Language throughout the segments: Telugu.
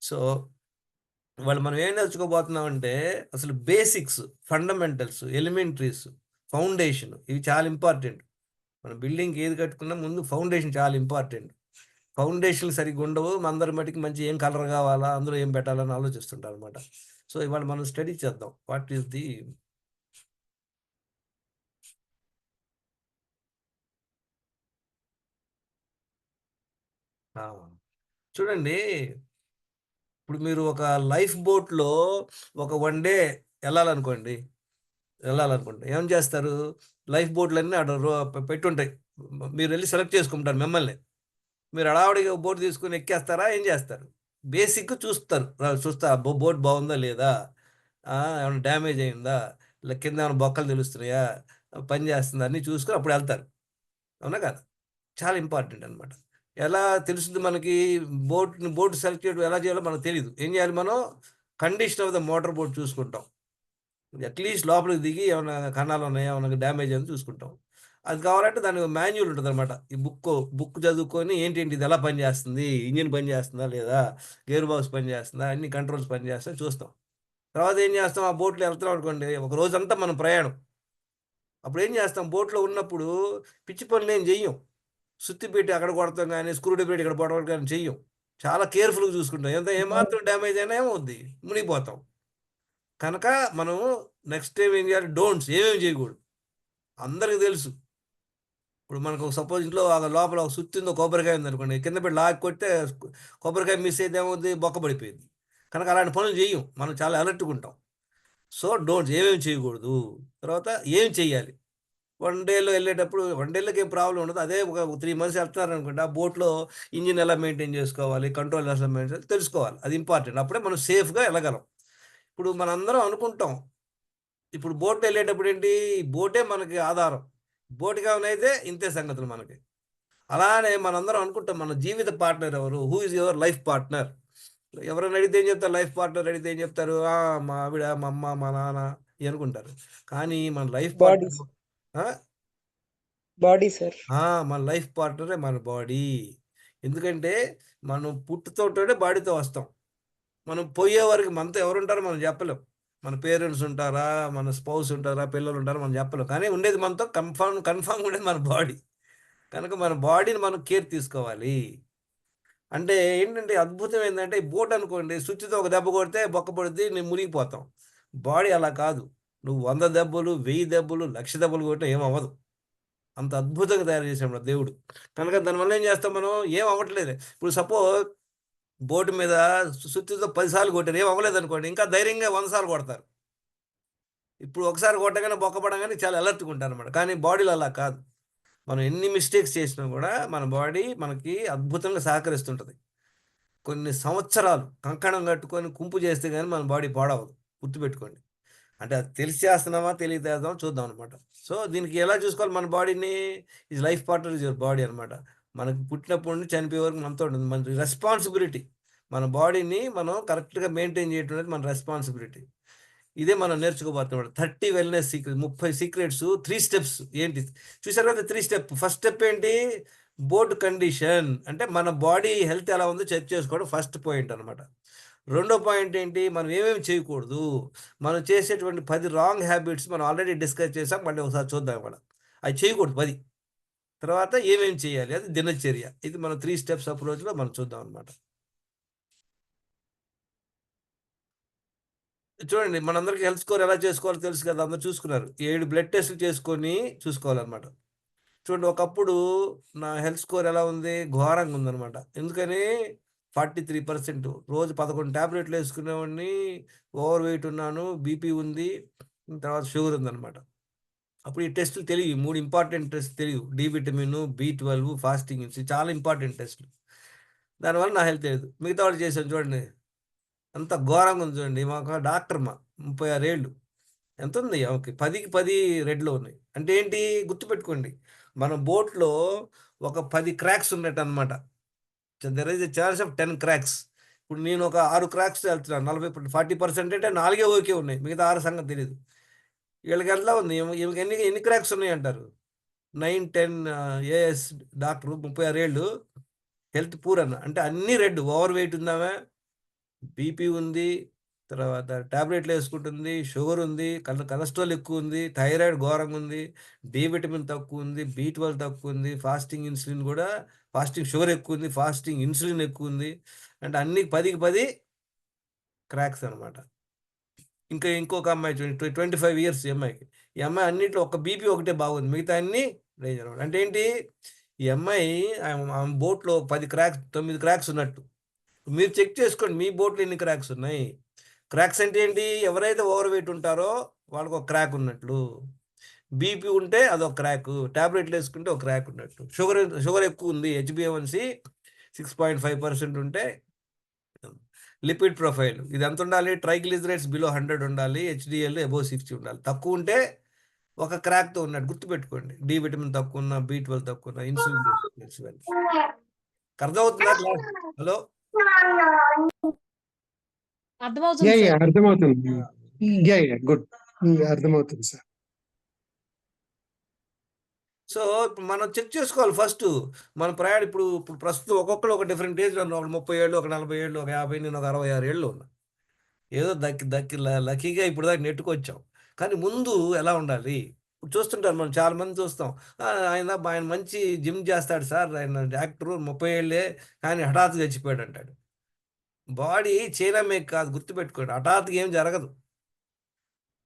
సో, ఇవాళ మనం ఏం నేర్చుకోబోతున్నామంటే, అసలు బేసిక్స్, ఫండమెంటల్స్, ఎలిమెంటరీస్, ఫౌండేషన్ ఇవి చాలా ఇంపార్టెంట్. మన బిల్డింగ్‌కి ఏది కట్టుకున్నా ముందు ఫౌండేషన్ చాలా ఇంపార్టెంట్. ఫౌండేషన్‌లు సరిగ్గా ఉండవు. అందరి మటికి మంచి ఏం కలర్ కావాలా? అందులో ఏం పెట్టాలని ఆలోచిస్తుంటారనమాట. సో, ఇవాళ మనం స్టడీ చేద్దాం. వాట్ ఈస్ ది ఆ! చూడండి, ఇప్పుడు మీరు ఒక లైఫ్ బోట్‌లో ఒక వన్ డే ఎళ్ళాలనుకోండి. ఏం చేస్తారు? లైఫ్ బోట్‌లన్నీ ఆడ పెట్టుంటాయి. మీరెళ్లి సెలెక్ట్ చేసుకుంటారు మిమ్మల్ని. మీరు హడావుడిగా బోట్ తీసుకొని ఎక్కేస్తారా? ఏం చేస్తారు? బేసిక్ చూస్తారు. చూస్తా బోట్ బావుందా? లేదా? ఏమన్నా డ్యామేజ్ అయిందా? కింద ఏమైనా బొక్కలు తెలుస్తున్నాయా? పని చేస్తుందా? అన్నీ చూసుకొని అప్పుడెళ్తారు. అవునా కాదా? చాలా ఇంపార్టెంట్ అనమాట. ఎలా తెలుస్తది మనకి బోట్ సెలెక్ట్ చేయడం ఎలా చేయాలో మనకు తెలీదు. ఏం చేయాలి మనం? Condition of the motor boat చూసుకుంటాం. అట్‌లీస్ట్ లోపలికి దిగి ఏమన్నా కన్నాలున్నాయా? ఏమన్నా డ్యామేజ్ అయిందా చూసుకుంటాం. అది కావాలంటే దానికి మాన్యువల్ ఉంటదనమాట. ఈ బుక్ చదువుకొని ఏంటేంటి ఇది ఎలా పనిచేస్తుంది? ఇంజిన్ పనిచేస్తుందా లేదా? గేర్ బాక్స్ పనిచేస్తుందా? అన్ని కంట్రోల్స్ పనిచేస్తాయా చూస్తాం. తర్వాత ఏం చేస్తాం? ఆ బోట్‌లో ఎళ్తున్నాం అనుకోండి. ఒక రోజంతా మనం ప్రయాణం. అప్పుడేం చేస్తాం? బోట్‌లో ఉన్నప్పుడు పిచ్చి పనులేం చెయ్యం. సుత్తి పెట్టి అక్కడ కొడతాం గాని, స్క్రూ డ్రైవర్ పెట్టి ఇక్కడ పొడవడం గాని చెయ్యం. చాలా కేర్‌ఫుల్‌గా చూసుకుంటాం. ఏమాత్రం డ్యామేజ్ అయినా ఏమవుద్ది? మునిగిపోతాం. కనుక మనం నెక్స్ట్ టైమ్ ఏం చేయాలి? డోంట్స్ ఏమేమి చేయకూడదు. అందరికి తెలుసు. ఇప్పుడు మనకు సపోజ్ ఇంట్లో లోపల ఒక సుత్తుందో కొబ్బరికాయ ఉందనుకోండి. కింద పెట్టి లాగి కొడితే కొబ్బరికాయ మిస్ అయితే ఏమవుద్ది? బొక్క పడిపోయిద్ది. కనుక అలాంటి పనులు చెయ్యం. మనం చాలా అలర్ట్‌గా ఉంటాం. సో, డోంట్స్ ఏమేమి చేయకూడదు. తర్వాత ఏం చెయ్యాలి? వన్ డేలో ఎళ్ళేటప్పుడు వన్ డేలోకి ఏం ప్రాబ్లమ్ ఉండదు. అదే ఒక 3 మంత్స్ ఎళ్తున్నారనుకోండి. ఆ బోట్‌లో ఇంజిన్ ఎలా మెయింటైన్ చేసుకోవాలి? కంట్రోల్ ఎలా మెయింటైన్ తెలుసుకోవాలి. అది ఇంపార్టెంట్. అప్పుడే మనం సేఫ్‌గా ఎళ్ళగలం. ఇప్పుడు మనందరం అనుకుంటాం. ఇప్పుడు బోట్‌లో ఎళ్ళేటప్పుడేంటి? బోటే మనకి ఆధారం. బోట్‌కేమైనా అయితే ఇంతే సంగతులు మనకి. అలానే మనందరం అనుకుంటాం మన జీవిత పార్ట్నర్ ఎవరు? Who is your life partner? ఎవరైనా అడిగితే ఏం చెప్తారు? లైఫ్ పార్ట్నర్ అడిగితే ఏం చెప్తారు? మా ఆవిడ, మా అమ్మ, మా నాన్న ఇయి అనుకుంటారు. కానీ మన లైఫ్ బాడీ పార్ట్నర్ సార్. ఆ! Body sir. ఆ! మన లైఫ్ పార్ట్నరే మన బాడీ. ఎందుకంటే మనం పుట్టుతోటనే బాడీతో వస్తాం. మనం పోయే వరకు మనతో ఎవరుంటారో మనం చెప్పలేం. మన పేరెంట్స్ ఉంటారా? మన స్పౌస్ ఉంటారా? పిల్లలుంటారా? మనం చెప్పలేం. కానీ ఉండేది మనతో కన్ఫర్మ్‌గా ఉండేది మన బాడీ. కనుక మన బాడీని మనం కేర్ తీసుకోవాలి. అంటే ఏంటంటే అద్భుతం ఏందంటే ఈ బోట్ అనుకోండి సుత్తితో ఒక దెబ్బ కొడితే బొక్క పడుద్ది. నేను మునిగిపోతాం. బాడీ అలా కాదు. నువ్వు 100 దెబ్బలు, 1000 దెబ్బలు, 1,00,000 దెబ్బలు కొట్టినా ఏమవ్వదు. అంత అద్భుతంగా తయారు చేసాడు మన దేవుడు. కనుక దానివల్ల ఏం చేస్తాం మనం? ఏం అవ్వట్లేదు. ఇప్పుడు సపోజ్ బోర్డ్ మీద సుత్తితో 10 సార్లు కొట్టారు. ఏం అవ్వలేదనుకోండి. ఇంకా ధైర్యంగా 100 సార్లు కొడతారు. ఇప్పుడు ఒకసారి కొట్టగానే బొక్క పడగానే చాలా అలర్ట్‌గా ఉంటారనమాట. కానీ బాడీలో అలా కాదు. మనం ఎన్ని మిస్టేక్స్ చేసినా గూడా మన బాడీ మనకి అద్భుతంగా సహకరిస్తుంటది. కొన్ని సంవత్సరాలు కంకణం కట్టుకొని కుంపు చేస్తే గాని మన బాడీ పాడవదు. గుర్తుపెట్టుకోండి. అంటే అది తెలిసి చేస్తున్నామా? తెలియక చేస్తున్నామా? చూద్దాం అనమాట. సో, దీనికి ఎలా చూసుకోవాలి మన బాడీని? Is life partner is your body అనమాట. మనకు పుట్టినప్పటి నుండి చనిపోయే వరకు మనతో ఉంటుంది. మన రెస్పాన్సిబిలిటీ. మన బాడీని మనం కరెక్ట్‌గా మెయింటైన్ చేయటం అనేది మన రెస్పాన్సిబిలిటీ. ఇదే మనం నేర్చుకోబోతున్నాం. 30 వెల్‌నెస్ సీక్రెట్స్ 30 సీక్రెట్స్ 3 స్టెప్స్ ఏంటి? చూసారు కదా! 3 స్టెప్. ఫస్ట్ స్టెప్ ఏంటి? Boat condition. అంటే మన బాడీ హెల్త్ ఎలా ఉందో చెక్ చేసుకోవడం ఫస్ట్ పాయింట్ అనమాట. రెండో పాయింట్ ఏంటి? మనం ఏమేమి చేయకూడదు? మనం చేసేటువంటి 10 రాంగ్ హ్యాబిట్స్ మనం ఆల్రెడీ డిస్కస్ చేసాం. మళ్ళీ ఒకసారి చూద్దాం ఇవాళ. అయి చేయకూడదు 10. తర్వాత ఏమేమి చేయాలి? అది దినచర్య. ఇది మనం 3 స్టెప్స్ అప్రోచ్‌లో మనం చూద్దాం అనమాట. చూడండి మనందరికి హెల్త్ స్కోర్ ఎలా చేసుకోవాలో తెలుసు కదా! అందరూ చూసుకున్నారు. 7 బ్లడ్ టెస్ట్‌లు చేసుకొని చూసుకోవాలనమాట. చూడండి ఒకప్పుడు నా హెల్త్ స్కోర్ ఎలా ఉంది? ఘోరంగా ఉందనమాట. ఎందుకని 43% రోజు 11 టాబ్లెట్‌లు యేసుకునేవాడిని. ఓవర్ వెయిట్ ఉన్నాను. బీపీ ఉంది. తర్వాత షుగర్ ఉందనమాట. అప్పుడు ఈ టెస్ట్‌లు తెలియవు. ఈ 3 ఇంపార్టెంట్ టెస్ట్ తెలియవు. డి విటమిను, బి12, ఫాస్టింగ్ చాలా ఇంపార్టెంట్ టెస్ట్‌లు. దానివల్ల నా హెల్త్ తెలీదు. మిగతా వాళ్ళు చేశాను చూడండి. అంత ఘోరంగా ఉంది చూడండి. మాకు డాక్టరమ్మ 36 ఏళ్ళు. ఎంతుంది ఆమెకి? 10కి 10 రెడ్‌లో ఉన్నాయి. అంటే ఏంటి? గుర్తుపెట్టుకోండి. మన బోట్‌లో ఒక 10 క్రాక్స్ ఉన్నట్టన్నమాట. There is a chance of 10 cracks. ఇప్పుడు నేను ఒక 6 క్రాక్స్‌తో ఎళ్తున్నాను. 40% అంటే 4 ఓకే ఉన్నాయి. మిగతా 6 సంగతి తెలీదు. వీళ్ళకి ఎట్లా ఉంది? ఈమెకి ఎన్ని ఎన్ని క్రాక్స్ ఉన్నాయంటారు? 9, 10 ఏఎస్ డాక్టరు 36 ఏళ్ళు హెల్త్ పూర్ అన్న. అంటే అన్నీ రెడ్. ఓవర్ వెయిట్ ఉందామె. బీపీ ఉంది, తర్వాత టాబ్లెట్లు వేసుకుంటుంది, షుగర్ ఉంది, కొలెస్ట్రాల్ ఎక్కువ ఉంది, థైరాయిడ్ ఘోరంగా ఉంది, డి విటమిన్ తక్కువ ఉంది, B12 తక్కువ ఉంది, ఫాస్టింగ్ ఇన్సులిన్ కూడా ఫాస్టింగ్ షుగర్ ఎక్కువ ఉంది, ఫాస్టింగ్ ఇన్సులిన్ ఎక్కువ ఉంది. అంటే అన్ని 10కి 10 క్రాక్స్ అనమాట. ఇంకొక అమ్మాయి 25 ఇయర్స్ ఈ అమ్మాయికి. ఈ అమ్మాయి అన్నిట్లో ఒక బీపీ ఒకటే బాగుంది. మిగతా అన్నీ డేంజర్ అనమాట. అంటే ఏంటి? ఈ అమ్మాయి ఆమె బోట్‌లో 9 క్రాక్స్ ఉన్నట్టు. మీరు చెక్ చేసుకోండి మీ బోట్‌లో ఎన్ని క్రాక్స్ ఉన్నాయి. క్రాక్స్ అంటే ఏంటి? ఎవరైతే ఓవర్ వెయిట్ ఉంటారో వాళ్ళకొక క్రాక్ ఉన్నట్లు. బీపీ ఉంటే అదొక క్రాకు. టాబ్లెట్లు వేసుకుంటే ఒక క్రాక్ ఉన్నట్టు. షుగర్ ఎక్కువ ఉంది. హెచ్‌బీఏవన్సీ 6.5% ఉంటే లిపిడ్ ప్రొఫైల్ ఇది ఎంత ఉండాలి? ట్రైగ్లిజరైడ్స్ బిలో 100 ఉండాలి. హెచ్‌డీఎల్ అబోవ్ 60 ఉండాలి. తక్కువ ఉంటే ఒక క్రాక్‌తో ఉన్నట్టు గుర్తుపెట్టుకోండి. డి విటమిన్ తక్కువ ఉన్న, B12 తక్కువ ఉన్న, ఇన్సులిన్ రెసిస్టెన్స్ ఇవన్నీ. అర్థమవుతుందా క్లాస్? హలో? అర్థమవుతుంది యా సార్. అర్థమవుతుంది. ఆ! Yeah good. అర్థమవుతుంది సార్. సో, ఇప్పుడు మనం చెక్ చేసుకోవాలి ఫస్టు. మన ప్రయాణం ఇప్పుడు ప్రస్తుతం ఒక్కొక్కళ్ళు ఒక డిఫరెంట్ ఏజ్‌లో ఉన్నాం. ఒకడు 30 ఏళ్ళు, ఒక 40 ఏళ్ళు, ఒక 50, నేను ఒక 66 ఏళ్ళు ఉన్నా. ఏదో దక్కి దక్కి లక్కీగా ఇప్పటిదాకా నెట్టుకొచ్చాం. కానీ ముందు ఎలా ఉండాలి? ఇప్పుడు చూస్తుంటారు మనం చాలామంది చూస్తాం. ఆయన మంచి జిమ్ చేస్తాడు సార్. ఆయన యాక్టరు 30 ఏళ్ళే కానీ హఠాత్తుగా చచ్చిపోయాడంటాడు. బాడీ చైనా మేక్ కాదు గుర్తుపెట్టుకోండి. హఠాత్తుగా ఏం జరగదు.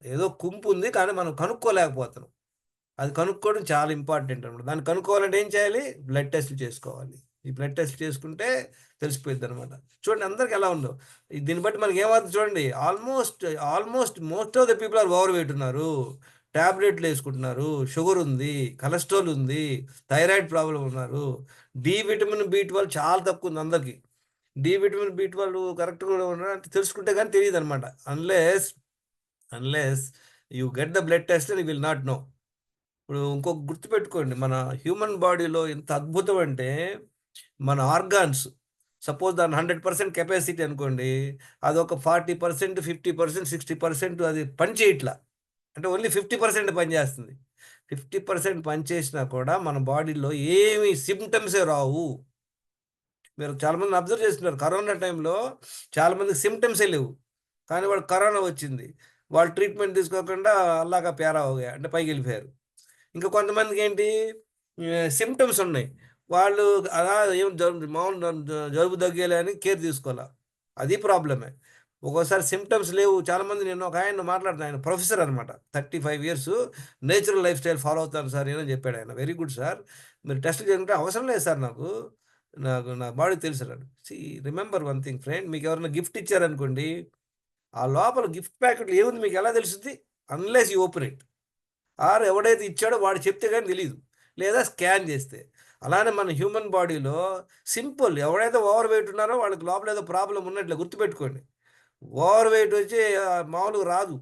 ఏదో కుంపు ఉంది కానీ మనం కనుక్కోలేకపోతున్నాం. అది కనుక్కోవడం చాలా ఇంపార్టెంట్ అనమాట. దాన్ని కనుక్కోవాలంటే ఏం చేయాలి? బ్లడ్ టెస్ట్‌లు చేసుకోవాలి. ఈ బ్లడ్ టెస్ట్ చేసుకుంటే తెలిసిపోయిద్దనమాట. చూడండి అందరికి ఎలా ఉందో. దీన్ని బట్టి మనకి ఏమవుతుంది చూడండి. Almost most of the people are over weight ఉన్నారు. టాబ్లెట్లు వేసుకుంటున్నారు. షుగర్ ఉంది, కొలెస్ట్రాల్ ఉంది, థైరాయిడ్ ప్రాబ్లమ్ ఉన్నారు. డి విటమిన్, B12 చాలా తక్కువ ఉంది అందరికి. డి విటమిన్, B12 కరెక్ట్‌గా అంటే తెలుసుకుంటే గాని తెలీదనమాట. Unless you get the blood test you will not know. ఇప్పుడు ఇంకొక గుర్తుపెట్టుకోండి. మన హ్యూమన్ బాడీలో ఎంత అద్భుతం అంటే, మన ఆర్గాన్స్ సపోజ్ దాని 100% కెపాసిటీ అనుకోండి. అదొక 40%, 50%, 60% అది పని చేయట్లా. అంటే ఓన్లీ 50% పనిచేస్తుంది. 50% పనిచేసినా కూడా మన బాడీలో ఏమి సింప్టమ్సే రావు. మీరు చాలామందిని అబ్జర్వ్ చేస్తున్నారు. కరోనా టైంలో చాలామందికి సింప్టమ్సే లేవు. కానీ వాళ్ళకి కరోనా వచ్చింది. వాళ్ళు ట్రీట్మెంట్ తీసుకోకుండా అల్లాగా ప్యారా హో గయా అంటే పైకెళ్ళిపోయారు. ఇంకా కొంతమందికేంటి సింప్టమ్స్ ఉన్నాయి. వాళ్ళు అలా ఏం మామూలు జలుబు దగ్గేలే అని కేర్ తీసుకోవాల. అది ప్రాబ్లమే. ఒక్కోసారి సింప్టమ్స్ లేవు. చాలామంది నేను ఒక ఆయనతో మాట్లాడుతున్నా. ఆయన ప్రొఫెసర్ అనమాట. 35 years natural life style follow అవుతాను సార్ నేను అని చెప్పాడు ఆయన. Very good sir. మీరు టెస్ట్‌లు చేసుకుంటే అవసరం లేదు సార్ నాకు. నా బాడీ తెలుసు అన్నాడు. రిమెంబర్ వన్ థింగ్ ఫ్రెండ్, మీకు ఎవరైనా గిఫ్ట్ ఇచ్చారనుకోండి, ఆ లోపల గిఫ్ట్ ప్యాకెట్‌లో ఏముంది మీకు ఎలా తెలుస్తుంది? Unless you open it. Or ఎవడైతే ఇచ్చాడో వాడు చెప్తే గాని తెలీదు. లేదా స్కాన్ చేస్తే. అలానే మన హ్యూమన్ బాడీలో సింపుల్ ఎవడైతే ఓవర్ వెయిట్ ఉన్నారో వాళ్ళకి లోపల ఏదో ప్రాబ్లమ్ ఉన్నట్లే గుర్తుపెట్టుకోండి. ఓవర్ వెయిట్ వచ్చి మామూలుగా రాదు.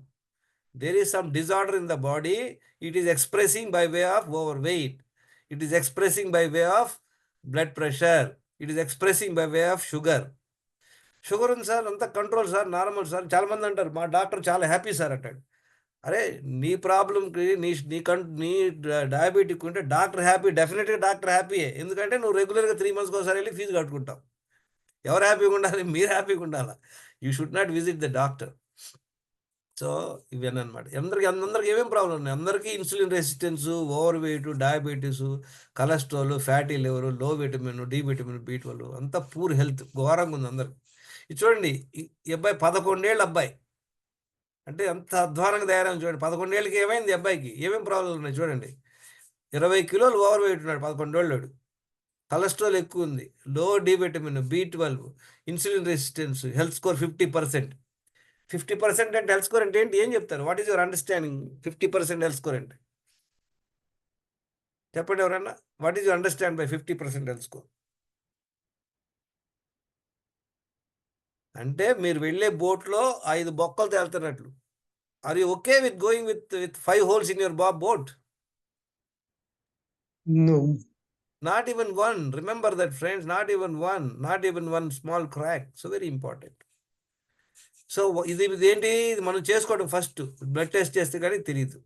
There is some disorder in the body. It is expressing by way of over weight. It is expressing by way of blood pressure. It is expressing by way of sugar. Sugar ఉంది సార్ అంతా కంట్రోల్ సార్, నార్మల్ సార్. చాలామంది అంటారు మా డాక్టర్ చాలా హ్యాపీ సార్ అంటాడు. అరే! నీ ప్రాబ్లమ్‌కి నీ డయాబెటిక్ ఉంటే డాక్టర్ హ్యాపీ. డెఫినిట్‌గా డాక్టర్ హ్యాపీయే. ఎందుకంటే నువ్వు రెగ్యులర్‌గా 3 మంత్స్‌కోసారి ఎళ్లి ఫీజు కట్టుకుంటావు. ఎవరు హ్యాపీగా ఉండాలి? మీరు హ్యాపీగా ఉండాలా. You should not visit the doctor. So, ఇవేననమాట. అందరికి ఏమేం ప్రాబ్లమ్ ఉన్నాయి. అందరికీ insulin resistance, over weight, diabetes, cholesterol, fatty liver, low vitamin, D vitamin, B12 అంతా పూర్ హెల్త్ ఘోరంగా ఉంది అందరికి. ఇది చూడండి ఈ అబ్బాయి 11 ఏళ్ల అబ్బాయి. అంటే ఎంత అధ్వానంగా తయారైంది చూడండి. 11 ఏళ్ళకి ఏమైంది ఈ అబ్బాయికి? ఏమేం ప్రాబ్లమ్స్ ఉన్నాయి చూడండి. 20 కిలోలు ఓవర్ వెయిట్ ఉన్నాడు 11 ఏళ్ళోడు. కొలెస్ట్రాల్ ఎక్కువుంది. Low D vitamin, B12, insulin resistance, health score 50%. 50% అంటే హెల్త్ స్కోర్ అంటే ఏంటి? ఏం చెప్తారు? What is your understanding 50% health score అంటే? చెప్పండి ఎవరన్నా? What is you understand by 50% health score? అంటే మీరు వెళ్ళే బోట్‌లో 5 బొక్కలు తేలుతున్నట్లు. Are you okay with going with 5 holes in your boat? No. Not even one. Remember that, friends. Not even one. Not even one small crack. So very important. So ఇదేంటి? ఇది మనం చేసుకోవడం ఫస్ట్. బ్లడ్ టెస్ట్ చేస్తే కానీ తెలీదు.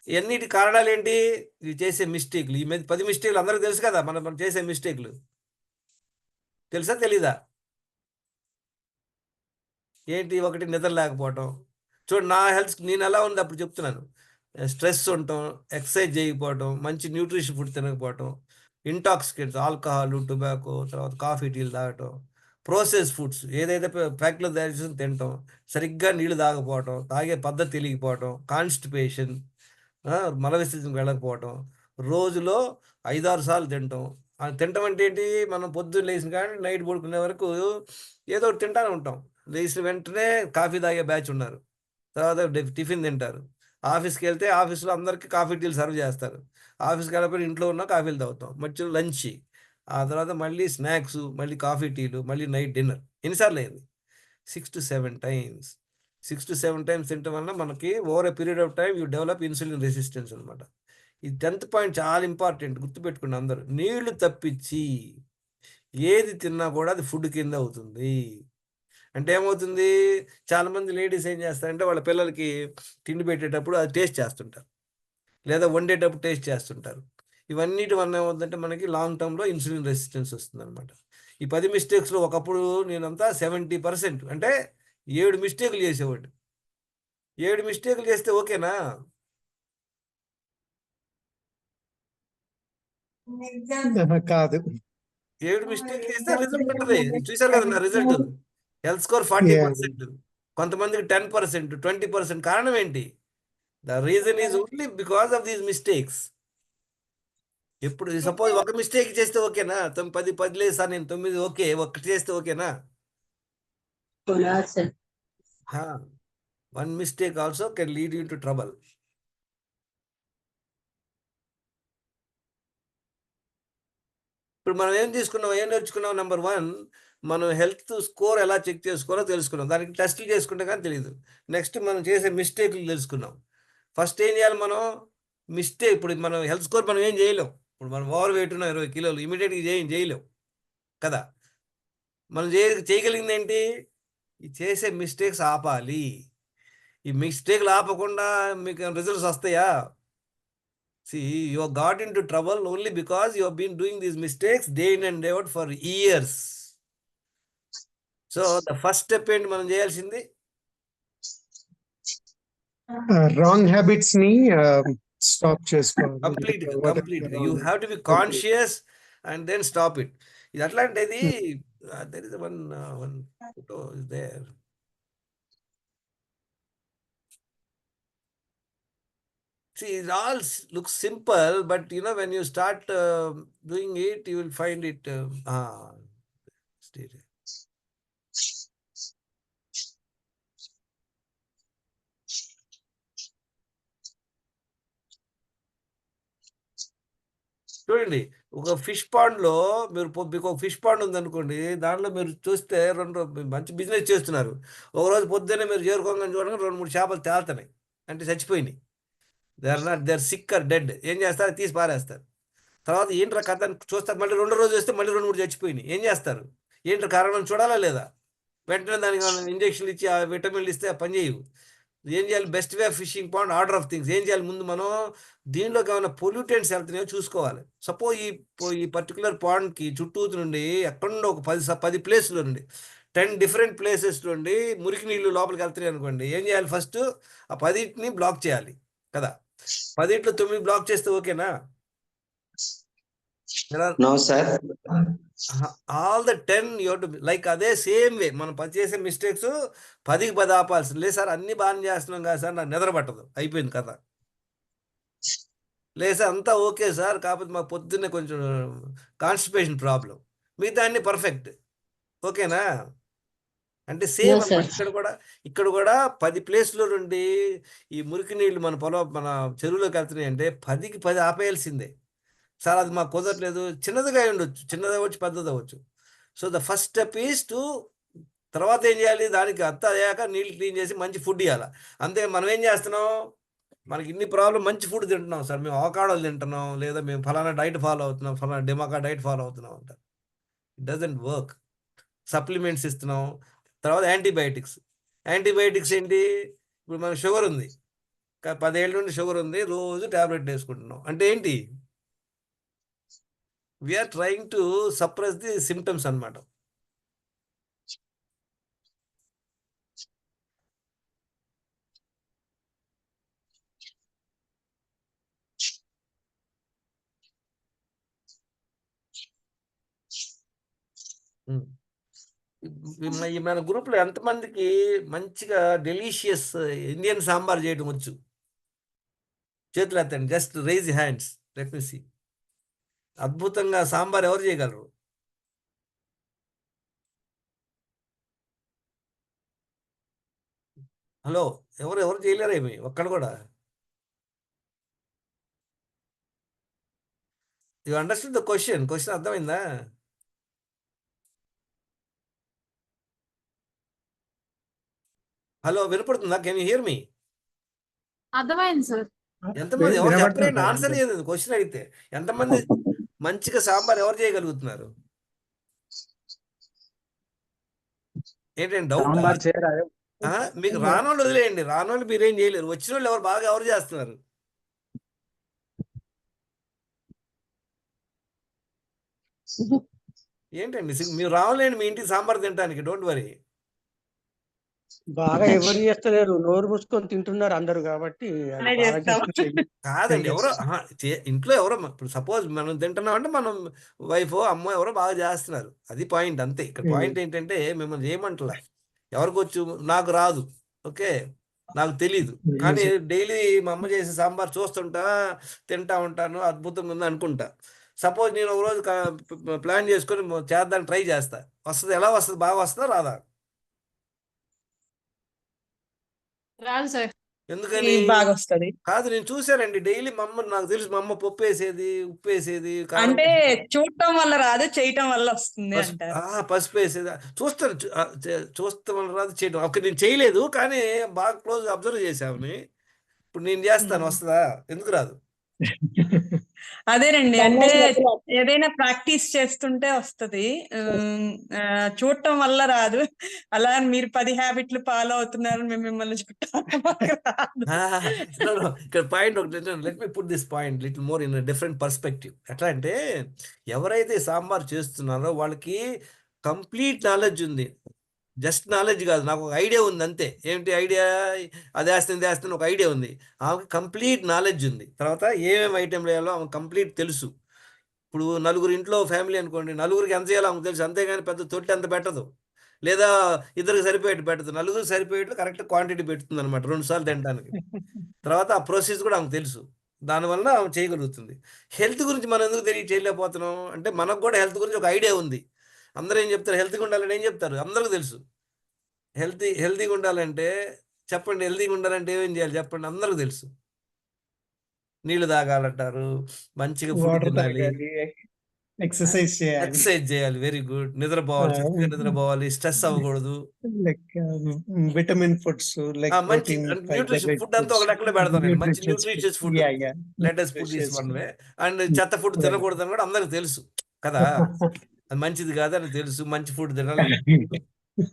ఇవన్నిటి కారణాలు ఏంటి? ఇవి చేసే మిస్టేక్‌లు. ఈ 10 మిస్టేక్‌లు అందరికి తెలుసు కదా! మనం చేసే మిస్టేక్‌లు. తెలుసా? తెలీదా? ఏంటి ఒకటి నిద్ర లేకపోవటం. చూడు నా హెల్త్ నేను ఎలా ఉంది అప్పుడు చెప్తున్నాను. స్ట్రెస్ ఉండటం, ఎక్సర్సైజ్ చేయకపోవటం, మంచి న్యూట్రిషన్ ఫుడ్ తినకపోవటం, ఇంటాక్సికెంట్స్, ఆల్కహాల్, టొబాకో, తర్వాత కాఫీ, టీలు తాగటం, ప్రాసెస్ ఫుడ్స్ ఏదైతే ఫ్యాక్టరీలో తయారు చేసి తినటం, సరిగ్గా నీళ్లు తాగకపోవటం, తాగే పద్ధతి తెలియకపోవటం, కాన్స్టిపేషన్, మల విసర్జనకు వెళ్ళకపోవటం, రోజులో 5-6 సార్లు తినటం. తినటం అంటే ఏంటి? మనం పొద్దున్న లేచిన కానీ నైట్ పడుకునే వరకు ఏదో ఒకటి తింటానే ఉంటాం. లేచిన వెంటనే కాఫీ తాగే బ్యాచ్ ఉన్నారు. తర్వాత టిఫిన్ తింటారు. ఆఫీస్కి వెళ్తే ఆఫీస్లో అందరికీ కాఫీ టీలు సర్వ్ చేస్తారు. ఆఫీస్కి వెళ్ళకపోయినా ఇంట్లో ఉన్న కాఫీలు తాగుతాం. మధ్యలో లంచ్, ఆ తర్వాత మళ్ళీ స్నాక్స్, మళ్ళీ కాఫీ టీలు, మళ్ళీ నైట్ డిన్నర్. ఎన్నిసార్లు అయింది? 6-7 టైమ్స్. 6-7 టైమ్స్ తినటం వల్ల మనకి over a period of time you develop insulin resistance అనమాట. ఈ 10th పాయింట్ చాలా ఇంపార్టెంట్, గుర్తుపెట్టుకోండి అందరూ. నీళ్లు తప్పించి ఏది తిన్నా కూడా అది ఫుడ్ కింద అవుతుంది. అంటే ఏమవుతుంది? చాలామంది లేడీస్ ఏం చేస్తారంటే వాళ్ళ పిల్లలకి తిండి పెట్టేటప్పుడు అది టేస్ట్ చేస్తుంటారు, లేదా వండేటప్పుడు టేస్ట్ చేస్తుంటారు. ఇవన్నిటి వల్ల ఏమవుతుందంటే మనకి లాంగ్ టర్మ్లో ఇన్సులిన్ రెసిస్టెన్స్ వస్తుందన్నమాట. ఈ 10 మిస్టేక్స్లో ఒకప్పుడు నేనంతా 70% అంటే 7 మిస్టేకులు చేసేవాడిని. 7 మిస్టేకులు చేస్తే ఓకేనా? కాదు. 7 మిస్టేక్లు చేస్తే రిజల్ట్ ఉంటుంది. చూశారు కదా నా రిజల్ట్. Health score Yeah. 40%, కొంతమందికి 10%, 20%. కారణం ఏంటి? The reason is only because of these mistakes. ఎప్పుడు సపోజ్ ఒక మిస్టేక్ చేస్తే ఓకేనా? 10 లేదు సార్ నేను 9 ఓకే, ఒకటి చేస్తే ఓకేనా? One mistake also can lead you to trouble. ఇప్పుడు మనం ఏం నేర్చుకున్నాం? నెంబర్ 1, మనం హెల్త్ స్కోర్ ఎలా చెక్ చేసుకోవాలో తెలుసుకున్నాం. దానికి టెస్టులు చేసుకుంటే కానీ తెలియదు. నెక్స్ట్ మనం చేసే మిస్టేక్లు తెలుసుకున్నాం. ఫస్ట్ ఏం చేయాలి మనం? ఇప్పుడు మనం హెల్త్ స్కోర్ మనం ఏం చేయలేం. ఇప్పుడు మనం ఓవర్ వెయిట్ ఉన్నాం 20 కిలోలు, ఇమీడియట్గా చేయలేం కదా. మనం చేయగలిగింది ఏంటి? ఈ చేసే మిస్టేక్స్ ఆపాలి. ఈ మిస్టేక్లు ఆపకుండా మీకు రిజల్ట్స్ వస్తాయా? See, you have got into trouble only because you have been doing these mistakes day in and day out for years. So, the first step ఏంటి మనం చేయాల్సింది? Wrong habits ని స్టాప్ చేసుకోవాలి. Completely. You have to be conscious and then stop it. ఇది అట్లాంటిది. There is one photo is there. See, it all looks simple, but when you start doing it, you will find it. Stay there. చూడండి, ఒక ఫిష్ పాండ్లో మీకు ఒక ఫిష్ పాండ్ ఉందనుకోండి, దాంట్లో మీరు చూస్తే మంచి బిజినెస్ చేస్తున్నారు. ఒకరోజు పొద్దున్నే మీరు చేరుకోగానే చూడగా 2-3 చేపలు తేలుతున్నాయి, అంటే చచ్చిపోయినాయి. They are sick or dead. ఏం చేస్తారు? తీసి పారేస్తారు. తర్వాత ఏంట్రా కథ అని చూస్తారు. మళ్ళీ రెండో రోజు వస్తే మళ్ళీ 2-3 చచ్చిపోయినాయి. ఏం చేస్తారు? ఏంట్రా కారణం చూడాలా లేదా? వెంటనే దానికి ఇంజక్షన్లు ఇచ్చి ఆ విటమిన్లు ఇస్తే పని చేయవు. ఏం చేయాలి? Best way of fishing pond, order of things. ఏం చేయాలి? ముందు మనం దీనిలోకి ఏమైనా పొల్యూటెంట్స్ వెళ్తున్నాయో చూసుకోవాలి. సపోజ్ ఈ పర్టికులర్ పాండ్కి చుట్టూ నుండి ఎక్కడో ఒక 10 ప్లేస్లో నుండి 10 డిఫరెంట్ ప్లేసెస్ నుండి మురికి నీళ్ళు లోపలికి వెళ్తున్నాయి అనుకోండి. ఏం చేయాలి? ఫస్ట్ ఆ 10ని బ్లాక్ చేయాలి కదా. 10లో 9 బ్లాక్ చేస్తే ఓకేనా? No, sir. All the 10 you to like అదే సేమ్ వే మనం చేసే మిస్టేక్స్ 10కి 10 ఆపాల్సింది. లేదు సార్ అన్ని బాగానే చేస్తున్నాం కదా సార్, నాకు నిద్ర పట్టదు, అయిపోయింది కదా. లేదు సార్ అంతా ఓకే సార్, కాకపోతే మాకు పొద్దున్నే కొంచెం కాన్స్టిపేషన్ ప్రాబ్లం, మిగతా అన్ని పర్ఫెక్ట్, ఓకేనా? అంటే సేమ్ అన్నమాట. ఇక్కడ కూడా 10 ప్లేస్లో నుండి ఈ మురికి నీళ్లు మన చెరువులోకి వెళ్తున్నాయి అంటే 10కి 10 ఆపేయాల్సిందే. సార్ అది మాకు కుదరట్లేదు, చిన్నదిగా ఉండొచ్చు, చిన్నది అవ్వచ్చు, పెద్దది అవ్వచ్చు. So the first step is to, తర్వాత ఏం చేయాలి? దానికి అంతా అయ్యాక నీళ్ళు క్లీన్ చేసి మంచి ఫుడ్ ఇవ్వాలి. అంతే. మనం ఏం చేస్తున్నాం? మనకి ఇన్ని ప్రాబ్లం, మంచి ఫుడ్ తింటున్నాం సార్, మేము అవకాడోలు తింటున్నాం, లేదా మేము ఫలానా డైట్ ఫాలో అవుతున్నాం, ఫలానా డిమాకా డైట్ ఫాలో అవుతున్నాం అంటారు. It doesn't work. సప్లిమెంట్స్ ఇస్తున్నాం, తర్వాత యాంటీబయాటిక్స్ ఏంటి? ఇప్పుడు మనకు షుగర్ ఉంది, 10 ఏళ్ళ నుండి షుగర్ ఉంది, రోజు ట్యాబ్లెట్ వేసుకుంటున్నాం. అంటే ఏంటి? We are trying to suppress the symptoms అన్నమాట. ఉమ్. మన గ్రూప్లో ఎంతమందికి మంచిగా డెలీషియస్ ఇండియన్ సాంబార్ చేయడం వచ్చు? చేతులు ఎత్తండి, just raise hands, let me see. అద్భుతంగా సాంబార్ ఎవరు చేయగలరు? హలో, ఎవరు ఎవరు చేయలేరేమి ఒక్కడ కూడా? యు అండర్స్టాండ్ ద క్వశ్చన్ అర్థమైందా? హలో, వినపడుతుందా? కెన్ యూ హియర్ మీ? అర్థమైంది సార్. ఎంతమంది ఎవరు వినపడుతుంది చెప్పలేండి, సార్, ఆన్సర్ అంటే. చేయదు క్వశ్చన్ అడిగితే. ఎంతమంది మంచిగా సాంబార్ ఎవరు చేయగలుగుతున్నారు? ఏంటండి డౌట్? సాంబార్ చేయరా? మీకు రానోళ్ళు వదిలేయండి, రానోళ్ళు మీరేం చేయలేరు. వచ్చిన వాళ్ళు ఎవరు చేస్తున్నారు? ఏంటండి మీరు రావాలండి మీ ఇంటికి సాంబార్ తినడానికి, డోంట్ వరీ. బాగా ఎవరు చేస్తలేరు, నోరు మూసుకొని తింటున్నారు అందరు కాబట్టి అది అలా బాగా చేస్తాం. చేస్తే కాదండి, ఎవరో చెయ్యొచ్చు. ఇంట్లో ఎవరో ఇప్పుడు సపోజ్ మనం తింటున్నాం అంటే మనం వైఫో అమ్మో ఎవరో బాగా చేస్తున్నారు, అది పాయింట్ అంతే. ఇక్కడ పాయింట్ ఏంటంటే మిమ్మల్ని చేయమంటలా, ఎవరికి వచ్చు, నాకు రాదు, ఓకే, నాకు తెలీదు, కానీ డైలీ మా అమ్మ చేసే సాంబార్ చూస్తుంటా, తింటా ఉంటాను, అద్భుతంగా ఉంది అనుకుంటా. సపోజ్ నేను ఒక రోజు ప్లాన్ చేసుకొని చేద్దానికి ట్రై చేస్తా, వస్తుంది, ఎలా వస్తుంది, బాగా వస్తుందా రాదా? రాదు సార్. ఎందుకని? బాగా వస్తది. కాదు, నేను చూశానండి డైలీ మా అమ్మ, నాకు తెలుసు మా అమ్మ పప్పు వేసేది, ఉప్పు వేసేది, కారం అంటే వేసేది, చూడటం వల్ల రాదు, చేయటం వల్ల వస్తుంది పసుపు అంటారు. పసుపు వేసేది. చూస్తాను, చూస్తాం వల్ల రాదు, చేయడం. ఓకే, నేను చేయలేదు కానీ బాగా క్లోజ్ అబ్జర్వ్ చేసామని. ఇప్పుడు నేను చేస్తాను, వస్తుందా? ఎందుకు రాదు? అదేనండి, అంటే ఏదైనా ప్రాక్టీస్ చేస్తుంటే వస్తది. చూడటం వల్ల రాదు. అలా అని మీరు 10 హ్యాబిట్లు ఫాలో అవుతున్నారు, మేము మిమ్మల్ని చూడటం వల్ల రాదు. No, no. ఇక్కడ పాయింట్ ఒకటి, let me put this point little more in different perspective. ఎట్లా అంటే, ఎవరైతే సాంబార్ చేస్తున్నారో వాళ్ళకి కంప్లీట్ నాలెడ్జ్ ఉంది. జస్ట్ నాలెడ్జ్ కాదు, నాకు ఒక ఐడియా ఉంది అంతే. ఏమిటి ఐడియా? అది వేస్తుంది ఒక ఐడియా ఉంది. ఆమెకి కంప్లీట్ నాలెడ్జ్ ఉంది. తర్వాత ఏమేమి ఐటెం వేయాలో ఆమెకు కంప్లీట్ తెలుసు. ఇప్పుడు నలుగురు ఇంట్లో ఫ్యామిలీ అనుకోండి, నలుగురికి ఎంత చేయాలో ఆమెకు తెలుసు, అంతేగాని పెద్ద తొట్టి అంత పెట్టదు, లేదా ఇద్దరికి సరిపోయేట్టు పెట్టదు, నలుగురికి సరిపోయేట్టు కరెక్ట్ క్వాంటిటీ పెడుతుంది అనమాట, 2 సార్లు తినడానికి. తర్వాత ఆ ప్రాసెస్ కూడా ఆమెకు తెలుసు, దానివల్ల ఆమె చేయగలుగుతుంది. హెల్త్ గురించి మనం ఎందుకు చేయలేకపోతున్నాం అంటే, మనకు కూడా హెల్త్ గురించి ఒక ఐడియా ఉంది. అందరూ ఏం చెప్తారు, హెల్త్గా ఉండాలని ఏం చెప్తారు, అందరికీ తెలుసు. హెల్తీగా ఉండాలంటే చెప్పండి, హెల్తీగా ఉండాలంటే ఏమేం చేయాలి చెప్పండి, అందరికీ తెలుసు. నీళ్లు తాగాలంటారు, మంచిగా ఫుడ్ వాటర్ తినాలి, తాగాలి, ఎక్సర్సైజ్ చేయాలి, ఎక్సర్సైజ్ చేయాలి, వెరీ గుడ్, నిద్రపోవాలి, చక్కగా నిద్రపోవాలి, స్ట్రెస్ అవ్వకూడదు, లైక్ విటమిన్ ఫుడ్స్, లైక్ మంచి ప్రోటీన్, న్యూట్రిషన్ ఫుడ్ అంతా ఒక లెక్కలో పెడతాను నేను, మంచి nutritious food, let us put this one way. And చెత్త ఫుడ్ తినకూడదు అని కూడా అందరికి తెలుసు కదా, అది మంచిది కాదని తెలుసు, మంచి ఫుడ్ తినాలని తెలుసు,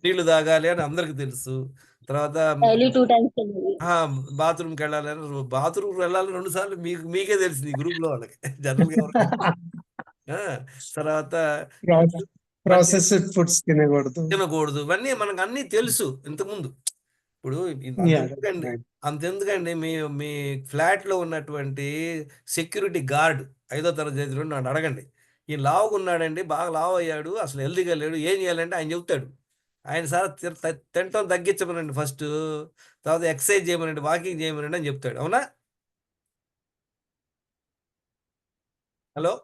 నీళ్లు తాగాలి అని అందరికి తెలుసు. తర్వాత డైలీ 2 times బాత్రూమ్కి వెళ్ళాలని, బాత్రూమ్కి వెళ్ళాలని 2 సార్లు మీకే తెలిసింది, ఈ గ్రూప్ లో వాళ్ళకి, జనరల్గా ఎవరికి. తర్వాత ప్రాసెస్డ్ ఫుడ్స్ తినకూడదు. ఇవన్నీ మనకు అన్ని తెలుసు ఇంతకుముందు. ఇప్పుడు అంతెందుకండి, మీ ఫ్లాట్ లో ఉన్నటువంటి సెక్యూరిటీ గార్డ్ 5వ తరగతి చదివిన నన్ను అడగండి, ఈ లావుగా ఉన్నాడండి, బాగా లావు అయ్యాడు, అసలు హెల్దీగా లేడు, ఏం చేయాలంటే ఆయన చెప్తాడు. ఆయన సార్ తినటం తగ్గించమనండి ఫస్ట్, తర్వాత ఎక్సర్సైజ్ చేయమనండి, వాకింగ్ చేయమనండి అని చెప్తాడు. అవునా? హలో,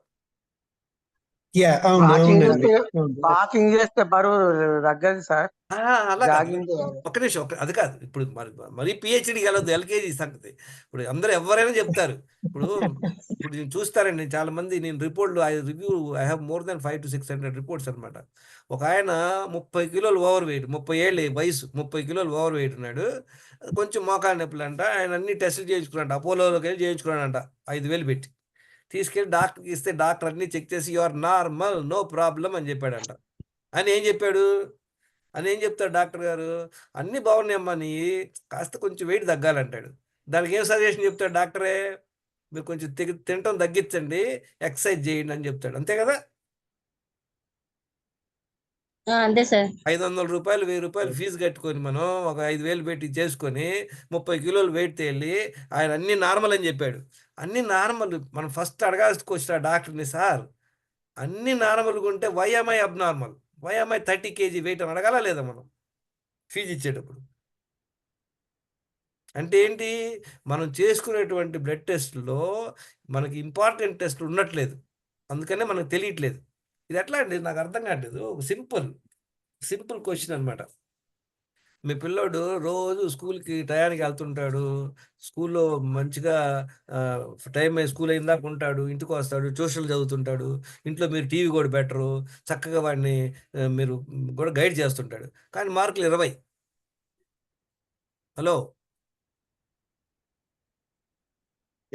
వాకింగ్ చేస్తే బరువు తగ్గదు సార్, అలా కాదు. జాగింగ్ ఒక్క నిమిషం, అది కాదు. ఇప్పుడు మరి పిహెచ్డికి వెళ్ళదు, ఎల్కేజీ సంగతి. ఇప్పుడు అందరూ ఎవరైనా చెప్తారు. ఇప్పుడు నేను చూస్తారండి, చాలా మంది, నేను రిపోర్ట్లు I have more than 500 to 600 reports అనమాట. ఒక ఆయన 30 కిలోలు ఓవర్ వెయిట్, 30 ఏళ్ళ వయసు, 30 కిలోలు ఓవర్ వెయిట్ ఉన్నాడు, కొంచెం మోకాలు నొప్పులు అంట. ఆయన అన్ని టెస్టులు చేయించుకున్నాడు, అపోలోకి వెళ్ళి చేయించుకున్నాడంట, 5,000 పెట్టి. తీసుకెళ్ళి డాక్టర్కి ఇస్తే డాక్టర్ అన్ని చెక్ చేసి you are normal, no problem అని చెప్పాడంట. అని ఏం చెప్పాడు అని ఏం చెప్తాడు డాక్టర్ గారు? అన్నీ బాగున్నాయమ్మా, నీ కాస్త కొంచెం వెయిట్ తగ్గాలంటాడు. దానికి ఏం సజెషన్ చెప్తాడు డాక్టరే? మీరు కొంచెం తినటం తగ్గించండి, ఎక్సర్సైజ్ చేయండి అని చెప్తాడు. అంతే కదా? అంతే సార్. 500 రూపాయలు, 1000 రూపాయలు ఫీజు కట్టుకొని మనం ఒక 5,000 పెట్టి చేసుకొని 30 కిలోలు వెయిట్ తేలి ఆయన అన్ని నార్మల్ అని చెప్పాడు. అన్ని నార్మల్. మనం ఫస్ట్ అడగాల్సి క్వశ్చన్ డాక్టర్ని, సార్ అన్ని నార్మల్గా ఉంటే వై am I అబ్నార్మల్? Why am I 30 kg weight అని అడగాలా లేదా మనం ఫీజు ఇచ్చేటప్పుడు? అంటే ఏంటి, మనం చేసుకునేటువంటి బ్లడ్ టెస్ట్లో మనకి ఇంపార్టెంట్ టెస్ట్లు ఉండట్లేదు, అందుకనే మనకు తెలియట్లేదు. ఇది ఎట్లా అండి, నాకు అర్థం కావట్లేదు. ఒక సింపుల్ క్వశ్చన్ అనమాట. మీ పిల్లోడు రోజు స్కూల్కి టయానికి వెళ్తుంటాడు, స్కూల్లో మంచిగా టైం స్కూల్ అయిన దాకా ఉంటాడు, ఇంటికి వస్తాడు, ట్యూషన్లు చదువుతుంటాడు, ఇంట్లో మీరు టీవీ కూడా పెట్టరు, చక్కగా వాడిని మీరు కూడా గైడ్ చేస్తుంటాడు, కానీ మార్కులు 20. Hello,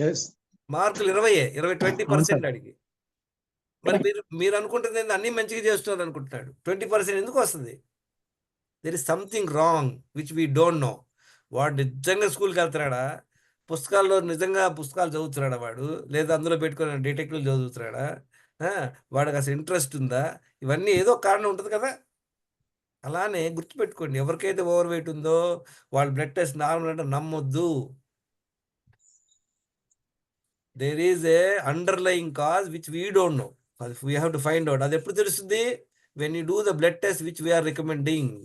Yes. మార్కులు 20 20% sir. అడిగి. మరి మీరు అనుకుంటుంది ఏంది, అన్నీ మంచిగా చేస్తున్నారు అనుకుంటున్నాడు, 20% ఎందుకు వస్తుంది? There is something wrong which we don't no. వాడు నిజంగా స్కూల్కి వెళ్తున్నాడా, పుస్తకాల్లో నిజంగా పుస్తకాలు చదువుతున్నాడా వాడు, లేదా అందులో పెట్టుకుని డిటెక్టివ్లు చదువుతున్నాడా, వాడికి అసలు ఇంట్రెస్ట్ ఉందా, ఇవన్నీ ఏదో కారణం ఉంటుంది కదా. అలానే గుర్తుపెట్టుకోండి, ఎవరికైతే ఓవర్ వెయిట్ ఉందో వాళ్ళ బ్లడ్ టెస్ట్ నార్మల్ అంటే నమ్మొద్దు. There is a underlying cause which we don't know, we have to find out. అది ఎప్పుడు తెలుస్తుంది? When you do the blood test which we are recommending.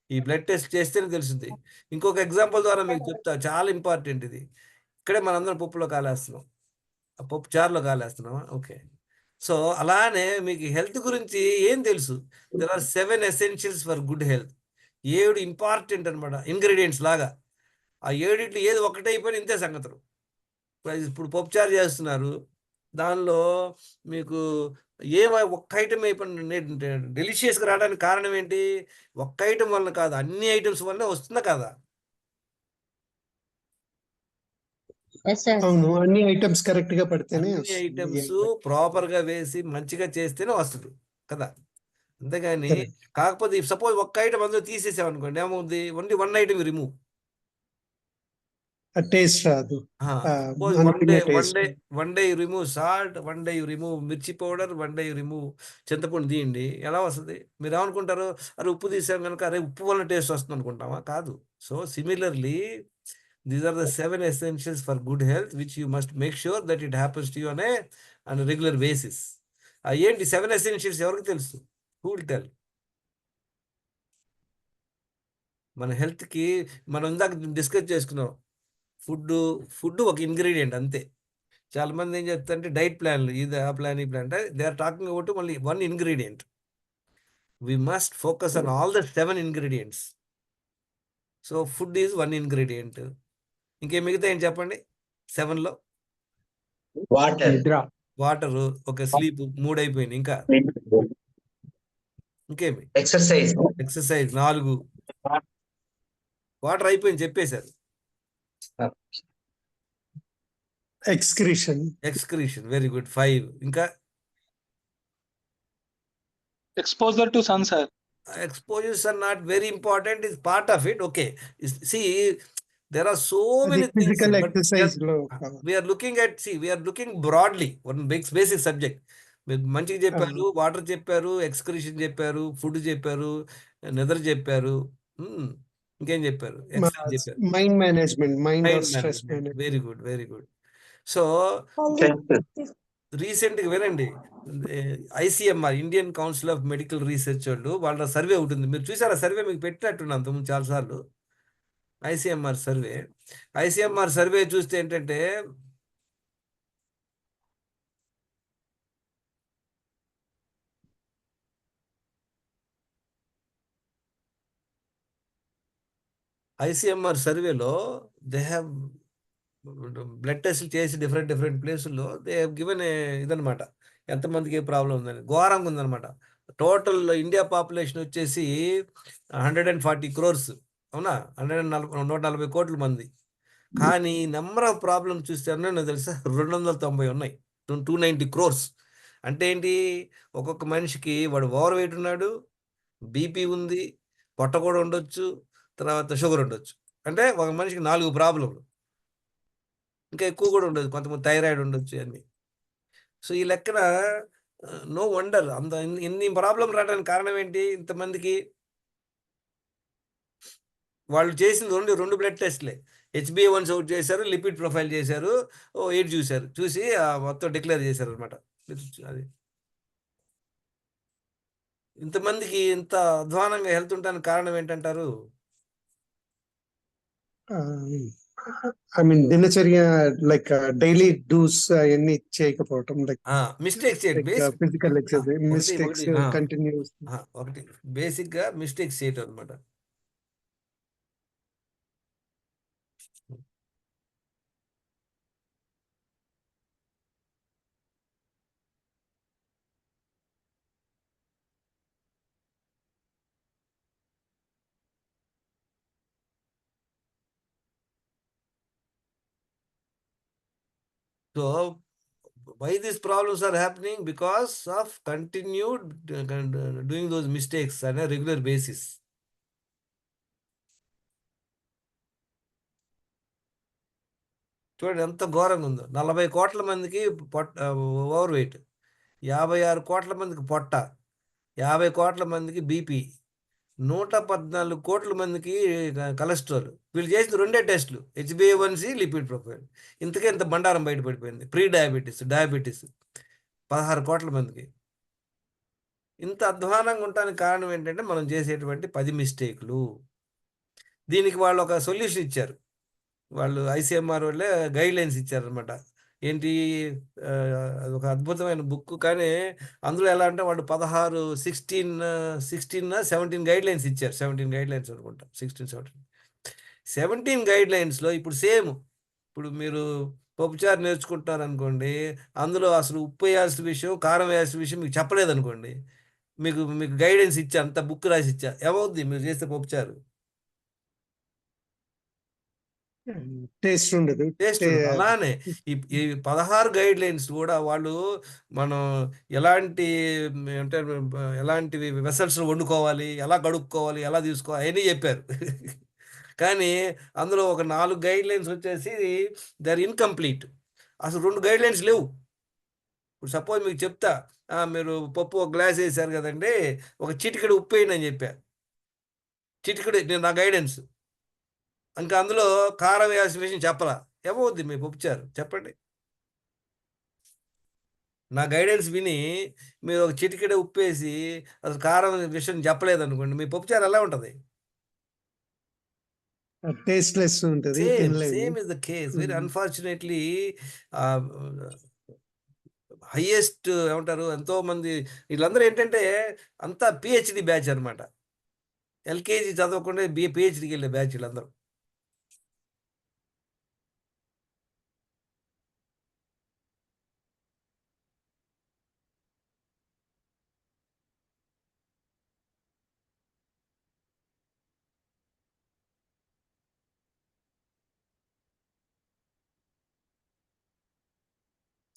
ఈ బ్లడ్ టెస్ట్ చేస్తేనే తెలుస్తుంది. ఇంకొక ఎగ్జాంపుల్ ద్వారా మీకు చెప్తా, చాలా ఇంపార్టెంట్ ఇది. ఇక్కడే మనందరం పప్పులో కాలేస్తున్నాం, పప్పు చారులో కాలేస్తున్నాం. ఓకే, సో అలానే మీకు హెల్త్ గురించి ఏం తెలుసు? There are 7 essentials for good health. 7 important అనమాట, ఇంగ్రీడియంట్స్ లాగా. ఆ 7 ఏది ఒకటే అయిపోయినా ఇంతే సంగతులు. ఇప్పుడు పప్పుచారు చేస్తున్నారు, దానిలో మీకు ఒక్క ఐటమ్ అయిపోయిన డెలిషియస్గా రావడానికి కారణం ఏంటి? ఒక్క ఐటమ్ వల్ల కాదు, అన్ని ఐటమ్స్ వల్ల వస్తుందా కదా. Yes, sir. అవును, అన్ని ఐటమ్స్ కరెక్ట్ గా పడితేనే అన్ని వస్తుంది. ఐటమ్స్ ప్రాపర్గా వేసి మంచిగా చేస్తేనే వస్తుంది కదా. అంతేగాని Correct. కాకపోతే సపోజ్ ఒక్క ఐటమ్ అందులో తీసేసామనుకోండి, ఏమవుతుంది? Only 1 item remove. ఆ టేస్ట్ రాదు. అనుకునే taste. One day remove salt, 1 day remove మిర్చి పౌడర్, 1 day రిమూవ్ చింతపండు తీయండి, ఎలా వస్తుంది? మీరు ఏమనుకుంటారు? అరే ఉప్పు తీసాం కనుక అరే ఉప్పు వల్ల టేస్ట్ వస్తుంది అనుకుంటామా? కాదు. So similarly these are the 7 essentials for good health which you must make sure that it happens to you on regular basis. ఏంటి 7 essentials ఎవరికి తెలుసు? Who will tell? మన హెల్త్కి మనం ఇందాక డిస్కస్ చేసుకున్నాం, ఫుడ్ ఒక ఇంగ్రీడియంట్ అంతే. చాలా మంది ఏం చెప్తారంటే డైట్ ప్లాన్లు, ఇది ఆ ప్లాన్ ఈ ప్లాన్ అంటే దే ఆర్ టాకింగ్ అబౌట్ మళ్ళీ 1 ingredient. We must focus on all the 7 ingredients. So food is 1 ingredient. ఇంకేం మిగతా ఏం చెప్పండి 7లో? నిద్ర. వాటరు, ఒక స్లీప్, 3 అయిపోయింది. ఇంకా ఇంకేమి? ఎక్సర్సైజ్. ఎక్సర్సైజ్ 4. వాటర్ అయిపోయింది చెప్పేశారు. Excretion very good 5. ఇంకా Exposure to sun, sir. exposures are not very important, is part of it. Okay, see, there are so many things, physical but exercise లో we are looking broadly one basic subject. మీరు మంచిగా చెప్పారు, వాటర్ చెప్పారు, ఎక్స్క్రీషన్ చెప్పారు, ఫుడ్ చెప్పారు, నిద్ర చెప్పారు, ఇంకేం చెప్పారు? ఎక్సర్సైజ్ చెప్పారు, mind management, mind stress very good. So రీసెంట్గా వినండి, ICMR Indian council of medical research వాళ్ళ సర్వే ఉంటుంది, మీరు చూసారా? సర్వే మీకు పెట్టినట్టున్నాను అంతకుముందు చాలాసార్లు. ఐసీఎంఆర్ సర్వే చూస్తే ఏంటంటే ఐసీఎంఆర్ సర్వేలో దే హ్యావ్ బ్లడ్ టెస్ట్లు చేసి డిఫరెంట్ ప్లేసుల్లో దే హ్యావ్ గివెన్ ఇదనమాట, ఎంతమందికి ఏ ప్రాబ్లం ఉందని. ఘోరంగా ఉందనమాట. టోటల్ ఇండియా పాపులేషన్ వచ్చేసి 140 crores, అవునా? 140 కోట్ల మంది. కానీ నెంబర్ ఆఫ్ ప్రాబ్లమ్స్ చూస్తే నాకు తెలుసా 290 ఉన్నాయి, 290 crores. అంటే ఏంటి? ఒక్కొక్క మనిషికి వాడు ఓవర్ వెయిట్ ఉన్నాడు, బీపీ ఉంది, పొట్ట కూడా ఉండొచ్చు, తర్వాత షుగర్ ఉండొచ్చు. అంటే ఒక మనిషికి 4 ప్రాబ్లంలు, ఇంకా ఎక్కువ కూడా ఉండదు, కొంతమంది థైరాయిడ్ ఉండొచ్చు అన్ని. సో ఈ లెక్కన నో వండర్ అంత ఇన్ని ప్రాబ్లం రావడానికి కారణం ఏంటి? ఇంతమందికి వాళ్ళు చేసింది ఓన్లీ 2 బ్లడ్ టెస్ట్లే. HbA1c అవుట్ చేశారు, లిపిడ్ ప్రొఫైల్ చేశారు, 8 చూశారు, చూసి మొత్తం డిక్లేర్ చేశారు అనమాట. అది ఇంతమందికి ఇంత అధ్వానంగా హెల్త్ ఉండడానికి కారణం ఏంటంటారు? ఐ మీన్ దినచర్య లైక్ డైలీ డూస్ అవన్నీ చేయకపోవటం, లైక్ మిస్టేక్స్ చేయడం ఫిజికల్ ఎక్సర్సైజ్, ఒకటి మిస్టేక్స్ కంటిన్యూస్. ఒకటి బేసిక్గా మిస్టేక్స్ చేయటం అనమాట. So why these problems are happening? Because of continued doing those mistakes on a regular basis. చూడండి ఎంత ఘోరంగా ఉందో. 40 కోట్ల మందికి ఓవర్ వెయిట్, 56 కోట్ల మందికి పొట్ట, 50 కోట్ల మందికి బీపీ, 114 కోట్ల మందికి కొలెస్ట్రాల్. వీళ్ళు చేసిన 2 టెస్టులు, HbA1c, లిపిడ్ ప్రొఫైల్. ఇంతకే ఇంత బండారం బయటపడిపోయింది. ప్రీ డయాబెటీస్, 16 కోట్ల మందికి. ఇంత అధ్వానంగా ఉండడానికి కారణం ఏంటంటే మనం చేసేటువంటి 10 మిస్టేక్లు. దీనికి వాళ్ళు ఒక సొల్యూషన్ ఇచ్చారు. వాళ్ళు ICMR వాళ్ళే గైడ్ లైన్స్ ఇచ్చారనమాట. ఏంటి, అది ఒక అద్భుతమైన బుక్. కానీ అందులో ఎలా అంటే వాళ్ళు 17 గైడ్ లైన్స్ ఇచ్చారు. 17 గైడ్ లైన్స్ అనుకుంటా, 17 గైడ్ లైన్స్లో ఇప్పుడు సేమ్. ఇప్పుడు మీరు పప్పుచారు నేర్చుకుంటున్నారు అనుకోండి, అందులో అసలు ఉప్పు వేయాల్సిన విషయం, కారం వేయాల్సిన విషయం మీకు చెప్పలేదు అనుకోండి, మీకు గైడెన్స్ ఇచ్చా, అంత బుక్ రాసి ఇచ్చా, ఏమవుద్ది మీరు చేస్తే పప్పుచారు? టేస్ట్ ఉండదు. అలానే ఈ 16 గైడ్ లైన్స్ కూడా వాళ్ళు మనం ఎలాంటి అంటే ఎలాంటి వెసల్స్ వండుకోవాలి, ఎలా కడుక్కోవాలి, ఎలా తీసుకోవాలి అవన్నీ చెప్పారు. కానీ అందులో ఒక 4 గైడ్ లైన్స్ వచ్చేసి దే ఆర్ ఇన్కంప్లీట్. అసలు 2 గైడ్ లైన్స్ లేవు. ఇప్పుడు సపోజ్ మీకు చెప్తా, మీరు పప్పు ఒక గ్లాస్ వేసారు కదండి, ఒక చిటికెడు ఉప్పు వేయండి అని చెప్పా. చిటికెడు, నేను నా గైడెన్స్. ఇంకా అందులో కారం వేయాల్సిన విషయం చెప్పలా. ఏమవుద్ది మీ పప్పుచారు? చెప్పండి. నా గైడెన్స్ విని మీరు ఒక చిటికెడ ఉప్పు వేసి అసలు కారం విషయం చెప్పలేదు అనుకోండి, మీ పప్పుచారు ఎలా ఉంటుంది? టేస్ట్లెస్ ఉంటుంది, same is the case. Very unfortunately highest ఏమంటారు, ఎంతో మంది వీళ్ళందరూ ఏంటంటే అంతా PhD బ్యాచ్ అనమాట. LKG చదవకుండా PhDకి వెళ్ళే బ్యాచ్ వీళ్ళందరూ.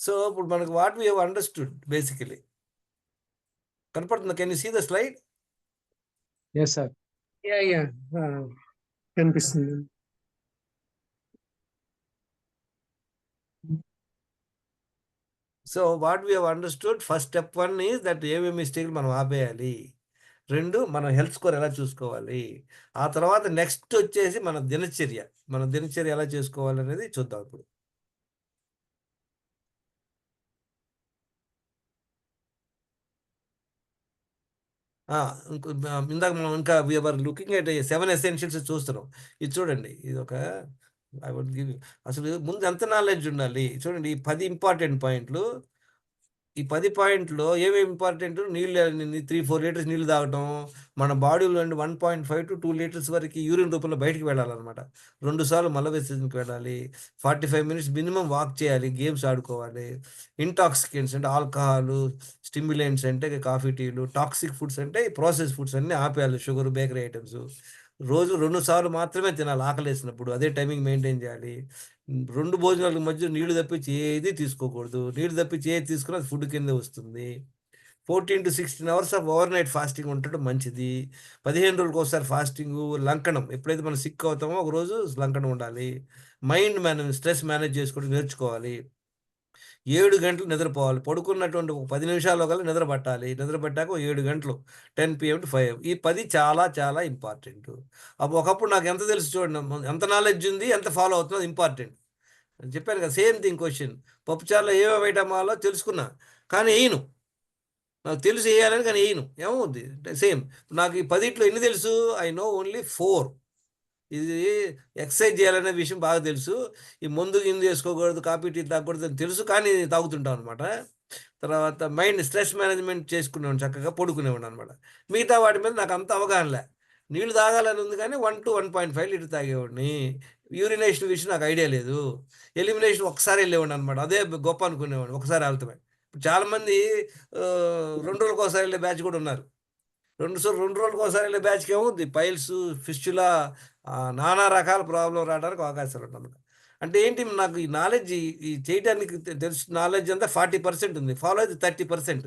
సో ఇప్పుడు మనకు what we have understood basically కనపడుతుంది. Can you see the slide? Yes sir. కనిపిస్తుంది. So what we have understood, first step 1 is that ఏమేమి మిస్టేక్లు మనం ఆపేయాలి. 2, మనం హెల్త్ స్కోర్ ఎలా చూసుకోవాలి. ఆ తర్వాత నెక్స్ట్ వచ్చేసి మన దినచర్య ఎలా చేసుకోవాలి అనేది చూద్దాం ఇప్పుడు. ఇందాక మనం ఇంకా వీఆర్ లుకింగ్ ఎట్ 7 ఎసెన్షియల్స్ చూస్తున్నాం. ఇది చూడండి, ఇది ఒక ఐ వుడ్ గివ్. అసలు ముందు ఎంత నాలెడ్జ్ ఉండాలి చూడండి. ఈ 10 ఇంపార్టెంట్ పాయింట్లు, ఈ 10 పాయింట్లో ఏమేమి ఇంపార్టెంట్, నీళ్ళు 3-4 లీటర్స్ నీళ్ళు తాగటం, మన బాడీలో నుండి 1.5 to 2 లీటర్స్ వరకు యూరిన్ రూపంలో బయటికి వెళ్ళాలన్నమాట. 2 సార్లు మల విసర్జనకి వెళ్ళాలి. 45 మినిట్స్ మినిమం వాక్ చేయాలి, గేమ్స్ ఆడుకోవాలి. ఇంటాక్సికెంట్స్ అంటే ఆల్కహాల్, స్టిమ్యులెంట్స్ అంటే కాఫీ, టీలు, టాక్సిక్ ఫుడ్స్ అంటే ప్రాసెస్ ఫుడ్స్ అన్నీ ఆపేయాలి, షుగర్, బేకరీ ఐటమ్స్. రోజు 2 సార్లు మాత్రమే తినాలి ఆకలి వేసినప్పుడు, అదే టైమింగ్ మెయింటైన్ చేయాలి. 2 భోజనాల మధ్య నీళ్లు తప్పించి ఏది తీసుకోకూడదు. నీళ్లు తప్పించి ఏది తీసుకున్నా అది ఫుడ్ కింద వస్తుంది. 14 to 16 hours of over night fasting ఉండటం మంచిది. 15 రోజులకు ఒకసారి ఫాస్టింగ్. లంకనం, ఎప్పుడైతే మనం సిక్ అవుతామో ఒక రోజు లంకనం ఉండాలి. స్ట్రెస్ మేనేజ్ చేసుకోవడం నేర్చుకోవాలి. 7 గంటలు నిద్రపోవాలి. పడుకున్నటువంటి ఒక 10 నిమిషాల్లో కల్లా నిద్ర పట్టాలి. నిద్ర పట్టాక 7 గంటలు, 10 PM to 5. ఈ 10 చాలా చాలా ఇంపార్టెంట్. ఒకప్పుడు నాకు ఎంత తెలుసు చూడండి, ఎంత నాలెడ్జ్ ఉంది, ఎంత ఫాలో అవుతుందో ఇంపార్టెంట్. చెప్పాను కదా, సేమ్ థింగ్ క్వశ్చన్. పప్పుచారులో ఏమేమి ఐటమ్ తెలుసుకున్నా, కానీ వేయను. నాకు తెలుసు వేయాలని, కానీ వేయను. ఏమవుద్ది సేమ్. నాకు ఈ 10 ఎన్ని తెలుసు? I know only 4. ఇది ఎక్సర్సైజ్ చేయాలనే విషయం బాగా తెలుసు. ఈ మందు గిందు వేసుకోకూడదు, కాఫీ టీ తాగకూడదు అని తెలుసు, కానీ తాగుతుంటాం అనమాట. తర్వాత మైండ్ స్ట్రెస్ మేనేజ్మెంట్ చేసుకునేవాడిని, చక్కగా పడుకునేవాడిని అనమాట. మిగతా వాటి మీద నాకు అంత అవగాహనలే. నీళ్ళు తాగాలని ఉంది కానీ 1 to 1.5 లీటర్ తాగేవాడిని. యూరినేషన్ విషయం నాకు ఐడియా లేదు. ఎలిమినేషన్ ఒకసారి వెళ్ళేవాడిని అనమాట. అదే గొప్ప అనుకునేవాడిని, ఒకసారి వెళ్తామే. ఇప్పుడు చాలామంది 2 రోజులకు ఒకసారి వెళ్ళే బ్యాచ్ కూడా ఉన్నారు. 2 రోజులకు ఒకసారి వెళ్ళే బ్యాచ్కి ఏమవుద్ది, పైల్స్, ఫిస్టులా, నానా రకాల ప్రాబ్లం రావడానికి అవకాశాలు ఉంటుంది. అంటే ఏంటి, నాకు ఈ నాలెడ్జ్ ఈ చేయడానికి తెలుసు. నాలెడ్జ్ అంతా 40% ఉంది, ఫాలో అయితే 30%.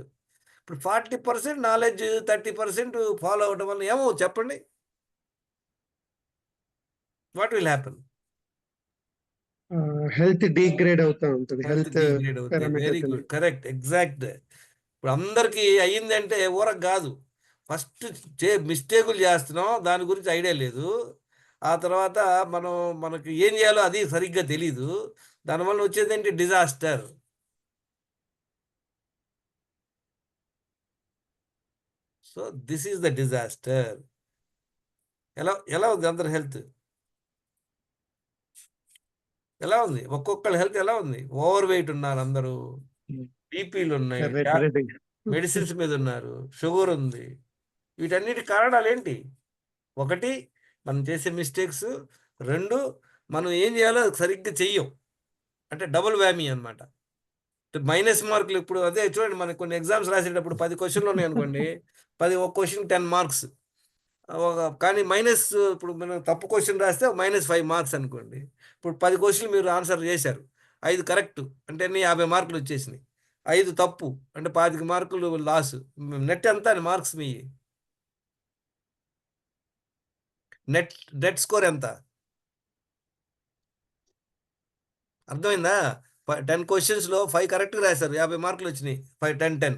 ఇప్పుడు 40% నాలెడ్జ్, 30% ఫాలో అవడం వల్ల ఏమో చెప్పండి, what will happen? Health degrade అవుతా ఉంటుంది. హెల్త్ హెల్త్ డిగ్రేడ్ అవుతుంది. Very parameters good, correct, exact. ఇప్పుడు అందరికీ అయ్యిందంటే ఊరకు కాదు. ఫస్ట్ మిస్టేకులు చేస్తున్నాం, దాని గురించి ఐడియా లేదు. ఆ తర్వాత మనకి ఏం చేయాలో అది సరిగ్గా తెలీదు. దానివల్ల వచ్చేదేంటి, disaster. So this is the disaster. ఎలా ఎలా ఉంది అందరి హెల్త్? ఎలా ఉంది? ఒక్కొక్కళ్ళ హెల్త్ ఎలా ఉంది? ఓవర్ వెయిట్ ఉన్నారు అందరూ, బీపీలు ఉన్నాయి, మెడిసిన్స్ మీద ఉన్నారు, షుగర్ ఉంది. వీటన్నిటి కారణాలు ఏంటి? 1, మనం చేసే మిస్టేక్స్. 2, మనం ఏం చేయాలో అది సరిగ్గా చెయ్యం. అంటే డబుల్ వ్యామీ అనమాట. మైనస్ మార్కులు. ఇప్పుడు అదే చూడండి, మనకు కొన్ని ఎగ్జామ్స్ రాసేటప్పుడు 10 క్వశ్చన్లు ఉన్నాయి అనుకోండి, ఒక క్వశ్చన్ 10 మార్క్స్. కానీ మైనస్, ఇప్పుడు మనం తప్పు క్వశ్చన్ రాస్తే -5 మార్క్స్ అనుకోండి. ఇప్పుడు 10 క్వశ్చన్లు మీరు ఆన్సర్ చేశారు, 5 కరెక్ట్ అంటే 50 మార్కులు వచ్చేసినాయి. 5 తప్పు అంటే 25 మార్కులు లాస్. నెట్ ఎంత అని మార్క్స్ మీ నెట్ నెట్ స్కోర్ ఎంత? అర్థమైందా? 10 క్వశ్చన్స్లో 5 కరెక్ట్గా రాశారు, 50 మార్కులు వచ్చినాయి. 5, 10, 10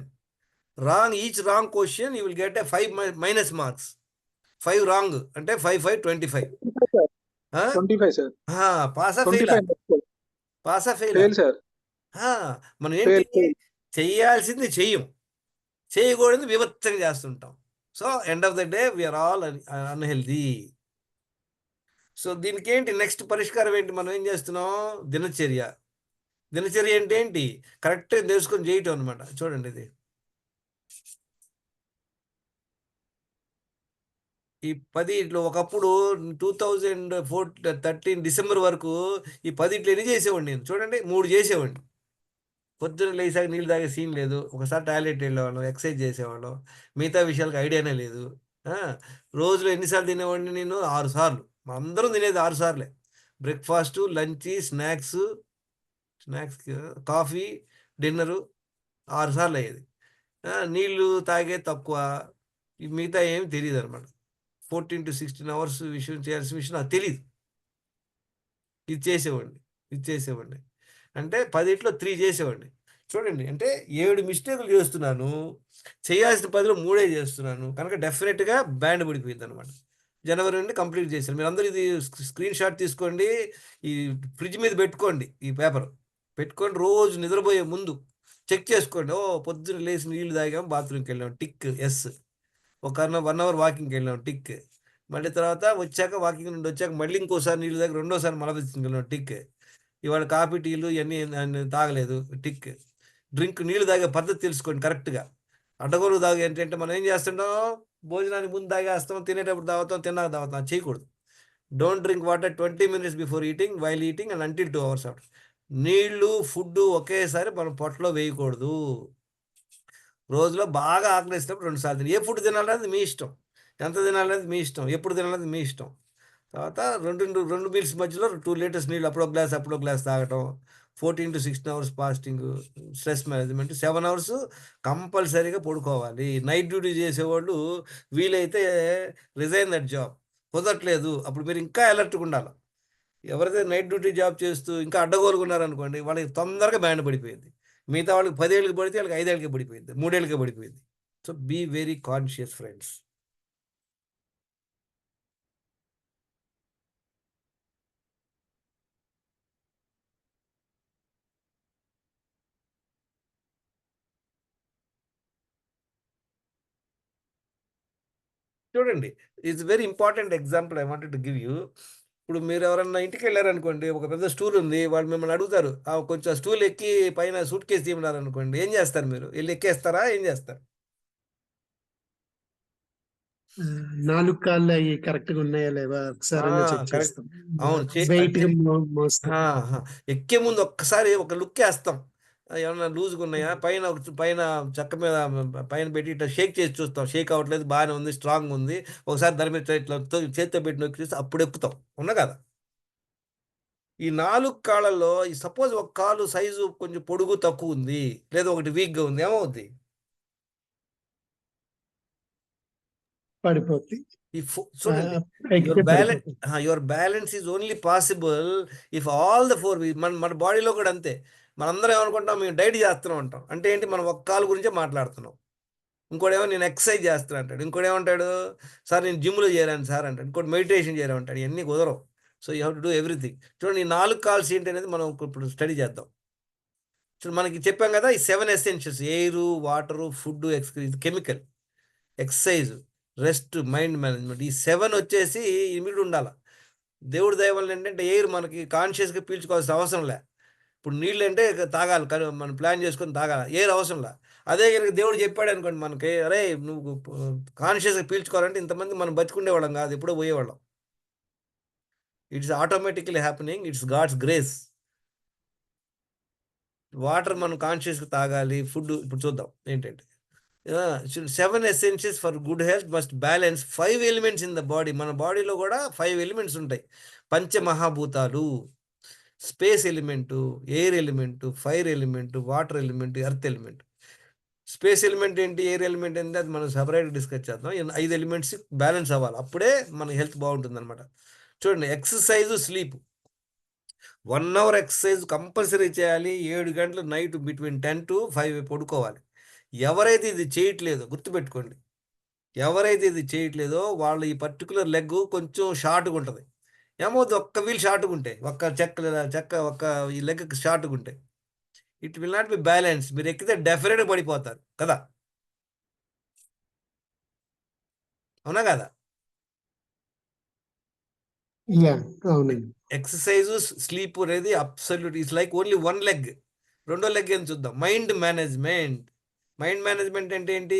wrong. Each wrong question you will get 5 minus marks. 5 wrong అంటే 5, 5, 25. 25 సార్. పాసా ఫెయిల్? 25 పాసా ఫెయిల్? Fail sir. మనం ఏంటి ఫెయిల్. చెయ్యాల్సింది చెయ్యం, చేయకూడదు వివత్సంగా చేస్తుంటాం. So end of the day we are all unhealthy. So దీనికి ఏంటి నెక్స్ట్ పరిష్కారం ఏంటి? మనం ఏం చేస్తున్నాం? దినచర్య. దినచర్య అంటే ఏంటి? కరెక్ట్గా తెలుసుకొని చేయటం అనమాట. చూడండి, ఇది ఈ 10 ఒకప్పుడు 2013 డిసెంబర్ వరకు ఈ 10 ఎన్ని చేసేవాడిని నేను? చూడండి, 3 చేసేవాడిని. పొద్దున్న లేసాక నీళ్ళు తాగే సీన్ లేదు, ఒకసారి టాయిలెట్ వెళ్ళేవాళ్ళం, ఎక్సర్సైజ్ చేసేవాళ్ళం, మిగతా విషయాలకు ఐడియానే లేదు. రోజులో ఎన్నిసార్లు తినేవాడిని నేను? 6 సార్లు. అందరం తినేది 6 సార్లే. Breakfast, lunch, snacks, coffee, dinner 6 సార్లు అయ్యేది. నీళ్ళు తాగే తక్కువ, మిగతా ఏమి తెలియదు అనమాట. 14 to 16 అవర్స్ విషయం చేయాల్సిన విషయం నాకు తెలియదు. ఇది చేసేవాడిని. అంటే 10 3 చేసేవాడిని. చూడండి, అంటే 7 మిస్టేకులు చేస్తున్నాను, చేయాల్సిన 10లో 3 చేస్తున్నాను. కనుక డెఫినెట్గా బ్యాండ్ పడిపోయింది అనమాట. జనవరి నుండి కంప్లీట్ చేశాను. మీరు అందరూ ఇది స్క్రీన్ షాట్ తీసుకోండి, ఈ ఫ్రిడ్జ్ మీద పెట్టుకోండి, ఈ పేపర్ పెట్టుకొని రోజు నిద్రపోయే ముందు చెక్ చేసుకోండి. పొద్దున్న లేచి నీళ్ళు తాగాం, బాత్రూమ్కి వెళ్ళాం, టిక్, ఎస్. ఒక 1 అవర్ వాకింగ్కి వెళ్ళాం, టిక్. మళ్ళీ తర్వాత వాకింగ్ నుండి వచ్చాక మళ్ళీ ఇంకోసారి నీళ్ళు తాగి రెండోసారి మలబద్ధకంకి వెళ్ళాం, టిక్. ఇవాళ కాఫీ టీలు ఇవన్నీ తాగలేదు, టిక్. నీళ్ళు తాగే పద్ధతి తెలుసుకోండి కరెక్ట్గా. అడ్డగోలు తాగే ఏంటంటే మనం ఏం చేస్తుంటాం, భోజనానికి ముందు తాగేస్తాం, తినేటప్పుడు తాగుతాం, తిన్నాక తాగుతాం. చేయకూడదు. Don't drink water 20 minutes before eating, while eating and until 2 hours after. నీళ్ళు, ఫుడ్ ఒకేసారి మనం పొట్టలో వేయకూడదు. రోజులో బాగా ఆకలిసినప్పుడు 2 సార్లు తిని. ఏ ఫుడ్ తినాలనేది మీ ఇష్టం, ఎంత తినాలనేది మీ ఇష్టం, ఎప్పుడు తినాలనేది మీ ఇష్టం. తర్వాత 2 మీల్స్ మధ్యలో 2 లీటర్స్ నీళ్ళు, అప్పుడో గ్లాస్ తాగటం. 14 to 16 hours fasting, stress management. 7 hours కంపల్సరీగా పడుకోవాలి. నైట్ డ్యూటీ చేసేవాళ్ళు వీలైతే రిజైన్ దట్ జాబ్. కుదరట్లేదు, అప్పుడు మీరు ఇంకా అలర్ట్గా ఉండాలి. ఎవరైతే నైట్ డ్యూటీ జాబ్ చేస్తూ ఇంకా అడ్డగోలుగా ఉన్నారనుకోండి, వాళ్ళకి తొందరగా బ్యాండ్ పడిపోయింది. మిగతా వాళ్ళకి 10 ఏళ్ళకి పడితే వాళ్ళకి 5 ఏళ్ళకి పడిపోయింది, 3 ఏళ్ళకి పడిపోయింది. So be very conscious friends. చూడండి, it's very important example I wanted to give you. ఇప్పుడు మీరు ఎవరన్నా ఇంటికి వెళ్ళారనుకోండి, ఒక పెద్ద స్టూల్ ఉంది, వాళ్ళు మిమ్మల్ని అడుగుతారు, కొంచెం స్టూల్ ఎక్కి పైన సూట్ కేసు తీయమన్నారు అనుకోండి, ఏం చేస్తారు మీరు? వెళ్ళి ఎక్కేస్తారా, ఏం చేస్తారు? 4 కాళ్ళు అవి కరెక్ట్ గా ఉన్నాయా లేవా ఒకసారి చెక్ కరెక్ట్. చేస్తాం. అవును, వెయిట్ అంటే గా మోస్తాం. ఎక్కే ముందు ఒక్కసారి ఒక లుక్ వేస్తాం, ఏమన్నా లూజ్గా ఉన్నాయా, పైన చెక్క మీద పైన పెట్టి ఇట్లా షేక్ చేసి చూస్తాం, షేక్ అవ్వట్లేదు, బాగానే ఉంది, స్ట్రాంగ్ ఉంది, ఒకసారి దాని మీద ఇట్లా చేతితో పెట్టి నొక్కి చూస్తే అప్పుడు ఎక్కుతాం, ఉన్నా కదా? ఈ 4 కాళ్ళల్లో ఈ సపోజ్ ఒక కాలు సైజు కొంచెం పొడుగు తక్కువ ఉంది, లేదా ఒకటి వీక్గా ఉంది, ఏమవుద్ది? పడిపోద్ది. చూడండి, ఎక్కితే పడిపోతుంది. Your balance is only possible if all the 4 మన బాడీలో కూడా అంతే. మనందరం ఏమనుకుంటాం, మేము డైట్ చేస్తున్నాం అంటాం, అంటే ఏంటి, మనం ఒక్క కాలు గురించే మాట్లాడుతున్నాం. ఇంకోటేమో నేను ఎక్సర్సైజ్ చేస్తాను అంటాడు, ఇంకోటి ఏమంటాడు, సార్ నేను జిమ్లో చేరాను సార్ అంటాడు, ఇంకోటి మెడిటేషన్ చేయడం అంటాడు. ఇవన్నీ కుదరవు. So you have to do everything. చూడండి, ఈ 4 కాల్స్ ఏంటి అనేది మనం ఇప్పుడు స్టడీ చేద్దాం. చూడండి, మనకి చెప్పాం కదా, ఈ 7 essentials: air, water, food, chemical, exercise, rest, mind management. ఈ 7 వచ్చేసి ఇమిడి ఉండాలి. దేవుడి దయ వల్ల ఏంటంటే ఎయిర్ మనకి కాన్షియస్గా పీల్చుకోవాల్సిన అవసరం లే. ఇప్పుడు నీళ్ళు అంటే తాగాలి, కానీ మనం ప్లాన్ చేసుకొని తాగాలి, ఎయిర్ అవసరం లే. అదే కనుక దేవుడు చెప్పాడు అనుకోండి మనకి, అరే నువ్వు కాన్షియస్గా పీల్చుకోవాలంటే ఇంతమంది మనం బతికుండేవాళ్ళం కాదు, ఎప్పుడో పోయేవాళ్ళం. It's automatically happening, it's God's grace. Water మనం కాన్షియస్గా తాగాలి, ఫుడ్ ఇప్పుడు చూద్దాం ఏంటంటే 7 essentials for good health must balance 5 elements in the body. మన బాడీలో కూడా 5 ఎలిమెంట్స్ ఉంటాయి. పంచమహాభూతాలు: space element, air element, fire element, water element, earth element. Space element ఏంటి, ఎయిర్ ఎలిమెంట్ ఏంటి, అది మనం సపరేట్గా డిస్కస్ చేద్దాం. 5 ఎలిమెంట్స్ బ్యాలెన్స్ అవ్వాలి, అప్పుడే మన హెల్త్ బాగుంటుంది అనమాట. చూడండి, exercise, sleep. 1 hour exercise compulsory చేయాలి. 7 గంటలు నైట్ బిట్వీన్ 10 to 5 పడుకోవాలి. ఎవరైతే ఇది చేయట్లేదో గుర్తుపెట్టుకోండి, ఎవరైతే ఇది చేయట్లేదో వాళ్ళు ఈ పర్టికులర్ లెగ్ కొంచెం షార్ట్గా ఉంటుంది. ఏమవుతుంది, ఒక్క వీల్ షార్ట్గా ఉంటే, ఒక్క ఈ లెగ్ షార్ట్గా ఉంటే it will not be balance. మీరు ఎక్కితే డెఫినెట్గా పడిపోతారు కదా, అవునా కదా? అవునండి. ఎక్సర్సైజ్, స్లీప్ అనేది absolute is like only 1 leg. రెండో లెగ్ ఏం చూద్దాం, మైండ్ మేనేజ్మెంట్. మైండ్ మేనేజ్మెంట్ అంటే ఏంటి,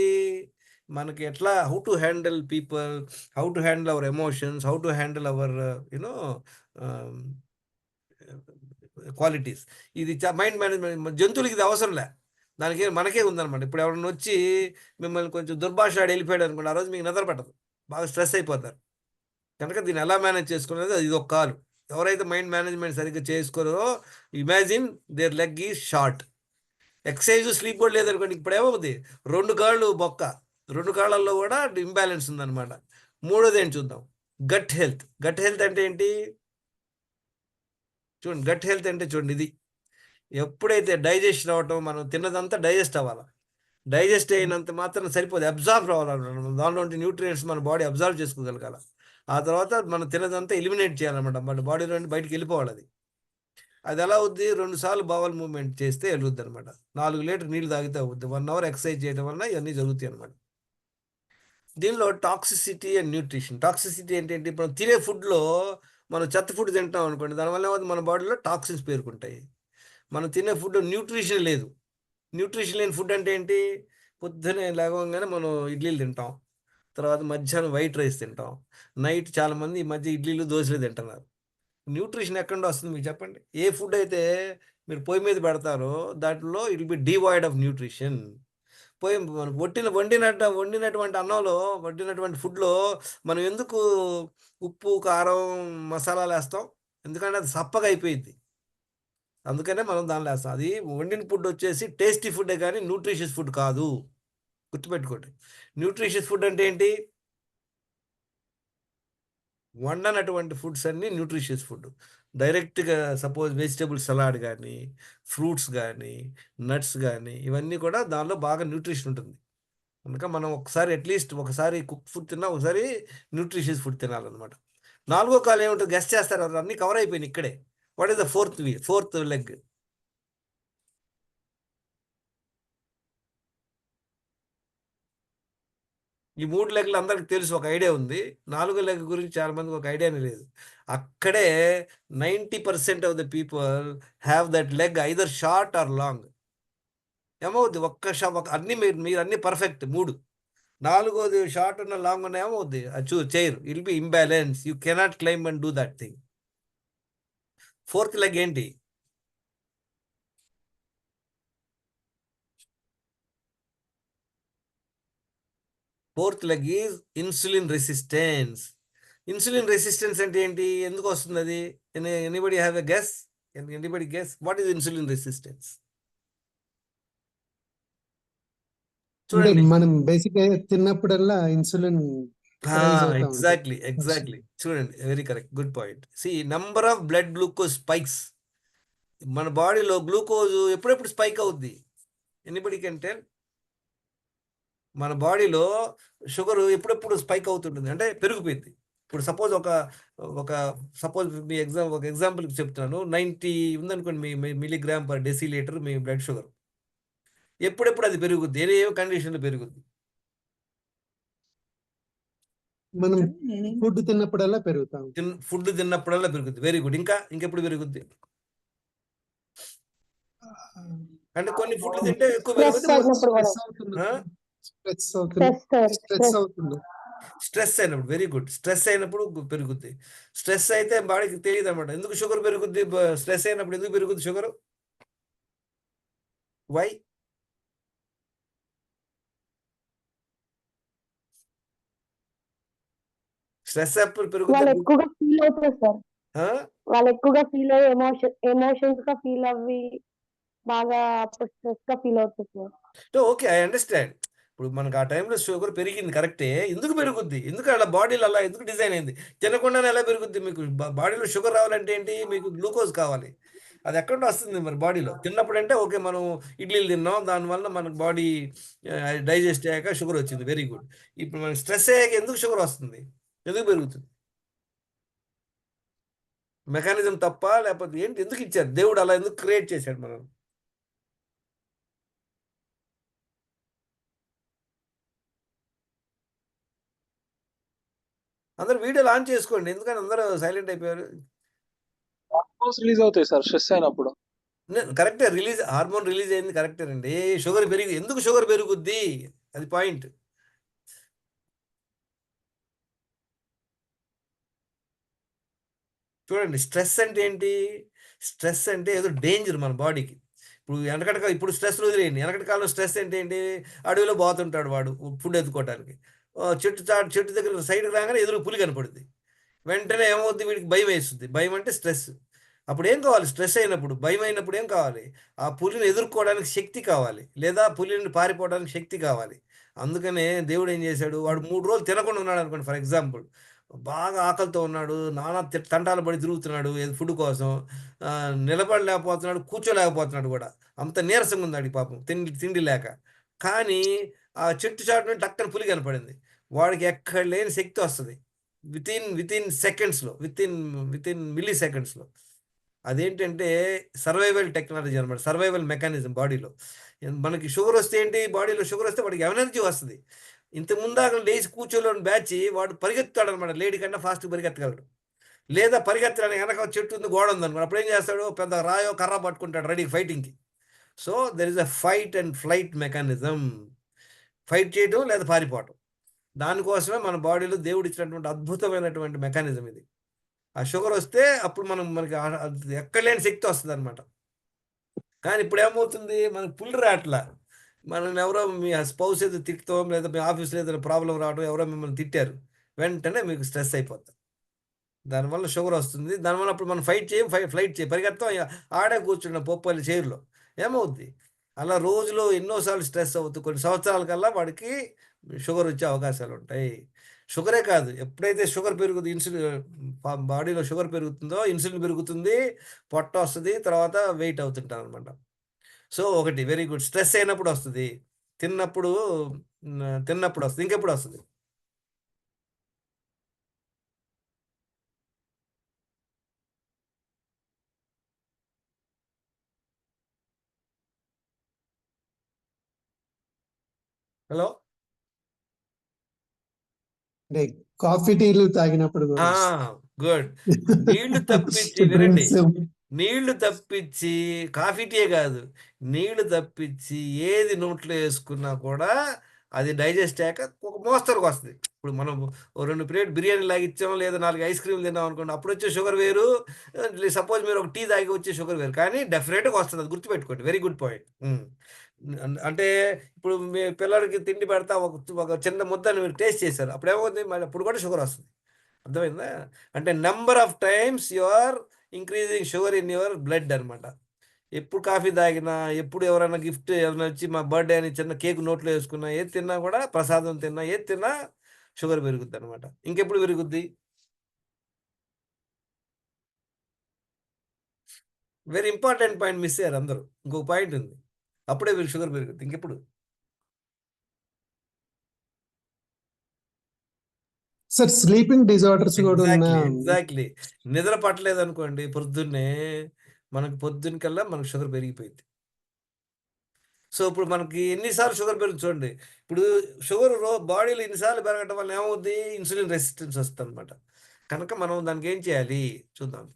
మనకి ఎట్లా how to handle people, how to handle our emotions, how to handle our you know qualities. ఇది మైండ్ మేనేజ్మెంట్. జంతువులకి ఇది అవసరం లే, దానికి మనకే ఉందన్నమాట. ఇప్పుడు ఎవరైనా వచ్చి మిమ్మల్ని కొంచెం దుర్భాషలాడి వెళ్ళిపోయాడు అనుకోండి, ఆ రోజు మీకు నిద్ర పట్టదు, బాగా స్ట్రెస్ అయిపోతారు. కనుక దీన్ని ఎలా మేనేజ్ చేసుకునేది, అది ఒక కాలు. ఎవరైతే మైండ్ మేనేజ్మెంట్ సరిగ్గా చేసుకోరో, imagine their leg is short. Exercise, sleep కూడా లేదనుకోండి, ఇప్పుడు ఏమవుతుంది, 2 కాళ్ళు బొక్క, 2 కాళ్ళల్లో కూడా ఇంబ్యాలెన్స్ ఉందన్నమాట. మూడోది ఏంటి చూద్దాం, గట్ హెల్త్. గట్ హెల్త్ అంటే ఏంటి చూడండి, గట్ హెల్త్ అంటే చూడండి, ఇది ఎప్పుడైతే డైజెషన్ అవ్వటం, మనం తిన్నదంతా డైజెస్ట్ అవ్వాలి. డైజెస్ట్ అయినంత మాత్రం సరిపోదు, అబ్జార్బ్ అవ్వాలన్నమాట. దానిలో ఉంటే న్యూట్రియంట్స్ మన బాడీ అబ్జర్వ్ చేసుకోగలగాలి. ఆ తర్వాత మనం తిన్నదంతా ఎలిమినేట్ చేయాలన్నమాట, మన బాడీలో నుండి బయటికి వెళ్ళిపోవాలి. అది ఎలా అవుద్ది, 2 సార్లు బవల్ మూవ్మెంట్ చేస్తే వెళ్ళుద్ది అనమాట. 4 లీటర్ నీళ్ళు తాగితే అవుద్ది. 1 అవర్ ఎక్సర్సైజ్ చేయడం వల్ల ఇవన్నీ జరుగుతాయి అనమాట. దీనిలో టాక్సిసిటీ అండ్ న్యూట్రిషన్. టాక్సిసిటీ ఏంటంటే, ఇప్పుడు తినే ఫుడ్లో మనం చెత్త ఫుడ్ తింటాం అనుకోండి, దానివల్ల ఏమవుతుంది, మన బాడీలో టాక్సిన్స్ పేరుకుంటాయి. మనం తినే ఫుడ్ న్యూట్రిషన్ లేదు. న్యూట్రిషన్ లేని ఫుడ్ అంటే ఏంటి, పొద్దునే లేవగానే మనం ఇడ్లీలు తింటాం, తర్వాత మధ్యాహ్నం వైట్ రైస్ తింటాం, నైట్ చాలామంది ఈ మధ్య ఇడ్లీలు, దోశలు తింటున్నారు. న్యూట్రిషన్ ఎక్కడ వస్తుంది మీకు చెప్పండి? ఏ ఫుడ్ అయితే మీరు పొయ్యి మీద పెడతారో దాంట్లో it will B devoid of nutrition. మనం వండినటువంటి అన్నంలో, వండినటువంటి ఫుడ్లో మనం ఎందుకు ఉప్పు, కారం, మసాలాలు వేస్తాం? ఎందుకంటే అది సప్పగా అయిపోయింది, అందుకనే మనం దానిలో వేస్తాం. అది వండిన ఫుడ్ వచ్చేసి టేస్టీ ఫుడ్డే కానీ న్యూట్రిషియస్ ఫుడ్ కాదు, గుర్తుపెట్టుకోండి. న్యూట్రిషియస్ ఫుడ్ అంటే ఏంటి, వండనటువంటి ఫుడ్స్ అన్నీ న్యూట్రిషియస్ ఫుడ్. డైరెక్ట్గా సపోజ్ వెజిటేబుల్ సలాడ్ కానీ, ఫ్రూట్స్ కానీ, నట్స్ కానీ, ఇవన్నీ కూడా దానిలో బాగా న్యూట్రిషన్ ఉంటుంది. కనుక మనం ఒకసారి అట్లీస్ట్ ఒకసారి కుక్ ఫుడ్ తిన్నా, ఒకసారి న్యూట్రిషియస్ ఫుడ్ తినాలన్నమాట. 4వ కాలు ఏముంటుంది, గెస్ట్ చేస్తారు, అన్నీ కవర్ అయిపోయినాయి ఇక్కడే. What is the fourth leg? ఈ 3 లెగ్‌లు అందరికి తెలుసు, ఒక ఐడియా ఉంది. 4 లెగ్ గురించి చాలా మందికి ఒక ఐడియానే లేదు. అక్కడే 90% of the people have that leg either short or long. ఏమవుద్ది ఒక అన్నీ మీరు అన్నీ పర్ఫెక్ట్ 3. నాలుగోది షార్ట్ ఉన్న లాంగ్ ఉన్న ఏమవుద్ది? అది చేయరు. It will be imbalance. You cannot climb and do that thing. Fourth leg ఏంటి? Fourth leg is insulin resistance. Insulin resistance అంటే ఏంటి? ఎందుకు వస్తుంది అది? Anybody have a guess? Anybody guess what is insulin resistance? అంటే చూడండి. మనం బేసిక్ గా తిన్నప్పుడల్లా ఇన్సులిన్ రైజ్ అవుతా ఉంటుంది. ఎగ్జాక్ట్లీ. చూడండి, very correct, good point. Number of blood glucose spikes. మన బాడీలో గ్లూకోజ్ ఎప్పుడెప్పుడు స్పైక్ అవుద్ది? Anybody can tell? మన బాడీలో షుగర్ ఎప్పుడెప్పుడు స్పైక్ అవుతుంటుంది అంటే పెరిగిపోయింది. ఇప్పుడు సపోజ్ ఒక సపోజ్ ఒక ఎగ్జాంపుల్కి చెప్తున్నాను. 90 ఉందనుకోండి మీ మిలీగ్రామ్ పర్ డెసిలీటర్ మీ బ్లడ్ షుగర్. ఎప్పుడెప్పుడు అది పెరుగుద్ది? ఏ కండిషన్లో పెరుగుద్ది? మనం ఫుడ్ తిన్నప్పుడల్లా పెరుగుతాం. ఫుడ్ తిన్నప్పుడల్లా పెరుగుద్ది. Very good. ఇంకెప్పుడు పెరుగుద్ది? అంటే కొన్ని ఫుడ్లు తింటే ఎక్కువ పెరుగుద్ది. స్ట్రెస్ అవుతుంది. స్ట్రెస్ అయినప్పుడు, వెరీ గుడ్. స్ట్రెస్ అయినప్పుడు పెరుగుద్ది. స్ట్రెస్ అయితే బాడీకి తెలియదు అనమాట. ఎందుకు షుగర్ పెరుగుద్ది? స్ట్రెస్ అయినప్పుడు ఎందుకు పెరుగుద్ది షుగర్? వై? స్ట్రెస్ అప్పుడు పెరుగుద్ది. వాళ్ళు ఎక్కువగా ఫీల్ అవుతారు సార్. ఆ? వాళ్ళు ఎక్కువగా ఫీల్ అయ్యి ఎమోషన్స్ గా ఫీల్ అవ్వి బాగా స్ట్రెస్ గా ఫీల్ అవుతారు సార్. Okay, I understand. ఇప్పుడు మనకు ఆ టైంలో షుగర్ పెరిగింది కరెక్టే. ఎందుకు పెరుగుద్ది? ఎందుకు అలా బాడీలో అలా ఎందుకు డిజైన్ అయింది? తినకుండానే ఎలా పెరుగుద్ది? మీకు బాడీలో షుగర్ రావాలంటే ఏంటి? మీకు గ్లూకోజ్ కావాలి. అది ఎక్కడ వస్తుంది మరి బాడీలో? తిన్నప్పుడు అంటే ఓకే, మనం ఇడ్లీలు తిన్నాం, దానివల్ల మనకు బాడీ డైజెస్ట్ అయ్యాక షుగర్ వచ్చింది, వెరీ గుడ్. ఇప్పుడు మనకి స్ట్రెస్ అయ్యాక ఎందుకు షుగర్ వస్తుంది? ఎందుకు పెరుగుతుంది? మెకానిజం తప్ప లేకపోతే ఏంటి? ఎందుకు ఇచ్చారు దేవుడు అలా? ఎందుకు క్రియేట్ చేశాడు మనం? అందరు వీడియోలు ఆన్ చేసుకోండి. ఎందుకని అందరూ సైలెంట్ అయిపోయారు? హార్మోన్స్ రిలీజ్ అవుతాయి సార్ స్ట్రెస్ అయినప్పుడు. కరెక్టే, హార్మోన్ రిలీజ్ అయింది కరెక్టేనండి. షుగర్ ఎందుకు షుగర్ పెరుగుద్ది? అది పాయింట్. చూడండి, స్ట్రెస్ అంటే ఏంటి? స్ట్రెస్ అంటే ఏదో డేంజర్ మన బాడీకి. ఇప్పుడు స్ట్రెస్ వదిలేయండి. వెనకటి కాలంలో స్ట్రెస్ అంటే ఏంటి? అడవిలో పోతుంటాడు వాడు ఫుడ్ ఎత్తుకోవడానికి. చెట్టు దగ్గర సైడ్కి రాగానే ఎదురు పులి కనపడుద్ది. వెంటనే ఏమవుద్ది? వీడికి భయం వేస్తుంది. భయం అంటే స్ట్రెస్. అప్పుడు ఏం కావాలి? స్ట్రెస్ అయినప్పుడు, భయం అయినప్పుడు ఏం కావాలి? ఆ పులిని ఎదుర్కోవడానికి శక్తి కావాలి, లేదా పులి నుండి పారిపోవడానికి శక్తి కావాలి. అందుకనే దేవుడు ఏం చేశాడు? వాడు 3 రోజులు తినకుండా ఉన్నాడు అనుకోండి, ఫర్ ఎగ్జాంపుల్. బాగా ఆకలితో ఉన్నాడు, నానా తంటాలు పడి తిరుగుతున్నాడు ఫుడ్ కోసం. నిలబడలేకపోతున్నాడు, కూర్చోలేకపోతున్నాడు కూడా. అంత నీరసంగా ఉంది వాడికి పాపం, తిండి లేక. కానీ ఆ చెట్టు చాటు నుండి టక్కన పులి కనపడింది. వాడికి ఎక్కడ లేని శక్తి వస్తుంది వితిన్ సెకండ్స్లో, వితిన్ మిల్లీ సెకండ్స్లో. అదేంటంటే సర్వైవల్ టెక్నాలజీ అనమాట, సర్వైవల్ మెకానిజం బాడీలో. మనకి షుగర్ వస్తే ఏంటి? బాడీలో షుగర్ వస్తే వాడికి ఎనర్జీ వస్తుంది. ఇంత ముందాక లేచి కూర్చోలేని బ్యాచ్ వాడు పరిగెత్తాడు అనమాట, లేడీ కన్నా ఫాస్ట్ పరిగెత్తగలడు. లేదా పరిగెత్తడానికి వెనక చెట్టు ఉంది, గోడ ఉంది అనుకోండి, అప్పుడు ఏం చేస్తాడు? పెద్ద రాయో కర్ర పట్టుకుంటాడు రెడీ ఫైటింగ్కి. So there is a fight and flight mechanism. Fight చేయడం లేదా పారిపోవటం. దానికోసమే మన బాడీలో దేవుడు ఇచ్చినటువంటి అద్భుతమైనటువంటి మెకానిజం ఇది. ఆ షుగర్ వస్తే అప్పుడు మనకి ఎక్కడలేని శక్తి వస్తుంది అనమాట. కానీ ఇప్పుడు ఏమవుతుంది? మనకు పుల్లు రాట్లా. మనల్ని ఎవరో మీ స్పౌస్ ఏదో తిట్టుతాం, లేదా మీ ఆఫీస్లో ఏదైనా ప్రాబ్లం రావడం, ఎవరో మిమ్మల్ని తిట్టారు, వెంటనే మీకు స్ట్రెస్ అయిపోతుంది. దానివల్ల షుగర్ వస్తుంది. దానివల్ల అప్పుడు మనం ఫ్లైట్ చేయం, పరిగెత్తాం, ఆడే కూర్చున్న పొప్పల్లి చైర్లో. ఏమవుద్ది? అలా రోజులో ఎన్నోసార్లు స్ట్రెస్ అవుతుంది. కొన్ని సంవత్సరాల కల్లా వాడికి షుగర్ వచ్చే అవకాశాలు ఉంటాయి. షుగరే కాదు, ఎప్పుడైతే షుగర్ పెరుగుతుంది, బాడీలో షుగర్ పెరుగుతుందో ఇన్సులిన్ పెరుగుతుంది, పొట్ట వస్తుంది, తర్వాత వెయిట్ అవుతుంటారు అనమాట. సో ఒకటి వెరీ గుడ్. స్ట్రెస్ అయినప్పుడు వస్తుంది, తిన్నప్పుడు వస్తుంది. ఇంకెప్పుడు వస్తుంది? హలో. అంటే కాఫీ టీలు తాగినప్పుడు కూడా గుడ్. నీళ్లు తప్పించి వినండి, నీళ్లు తప్పించి కాఫీ టీ కాదు, నీళ్లు తప్పించి ఏది నోట్లో వేసుకున్నా కూడా అది డైజెస్ట్ అయ్యాక ఒక మోస్తరుకు వస్తుంది. ఇప్పుడు మనం ఓ 2 ప్లేట్ బిర్యానీ లాగిచ్చాం, లేదా 4 ఐస్ క్రీమ్ తిన్నాం అనుకోండి, అప్పుడు వచ్చే షుగర్ వేరు. సపోజ్ మీరు ఒక టీ తాగి వచ్చే షుగర్ వేరు, కానీ డెఫినెట్గా వస్తుంది. అది గుర్తుపెట్టుకోండి. Very good point. అంటే ఇప్పుడు మీ పిల్లలకి తిండి పెడతా ఒక చిన్న ముద్దని మీరు టేస్ట్ చేశారు, అప్పుడు ఏమవుతుంది, మళ్ళీ అప్పుడు కూడా షుగర్ వస్తుంది. అర్థమైందా? అంటే number of times you are increasing sugar in your blood అనమాట. ఎప్పుడు కాఫీ తాగినా, ఎప్పుడు ఎవరైనా గిఫ్ట్ ఎవరైనా వచ్చి మా బర్త్డే అని చిన్న కేక్ నోట్లో వేసుకున్నా, ఏది తిన్నా కూడా, ప్రసాదం తిన్నా, ఏది తిన్నా షుగర్ పెరుగుద్ది అనమాట. ఇంకెప్పుడు పెరుగుద్ది? వెరీ ఇంపార్టెంట్ పాయింట్ మిస్ అయ్యారు అందరూ. ఇంకొక పాయింట్ ఉంది, అప్పుడే వీళ్ళు షుగర్ పెరుగుద్ది. ఇంకెప్పుడు? సార్ స్లీపింగ్ డిజార్డర్స్ కూడా ఉన్న ఎగ్జాక్ట్లీ. నిద్ర పట్టలేదు అనుకోండి పొద్దున్నే, పొద్దున్నకల్లా మనకు షుగర్ పెరిగిపోయింది. సో ఇప్పుడు మనకి ఎన్నిసార్లు షుగర్ పెరుగుతుంది చూడండి. ఇప్పుడు షుగర్ బాడీలో ఎన్నిసార్లు పెరగడం వల్ల ఏమవుద్ది, ఇన్సులిన్ రెసిస్టెన్స్ వస్తుంది అనమాట. కనుక మనం దానికి ఏం చేయాలి చూద్దాం.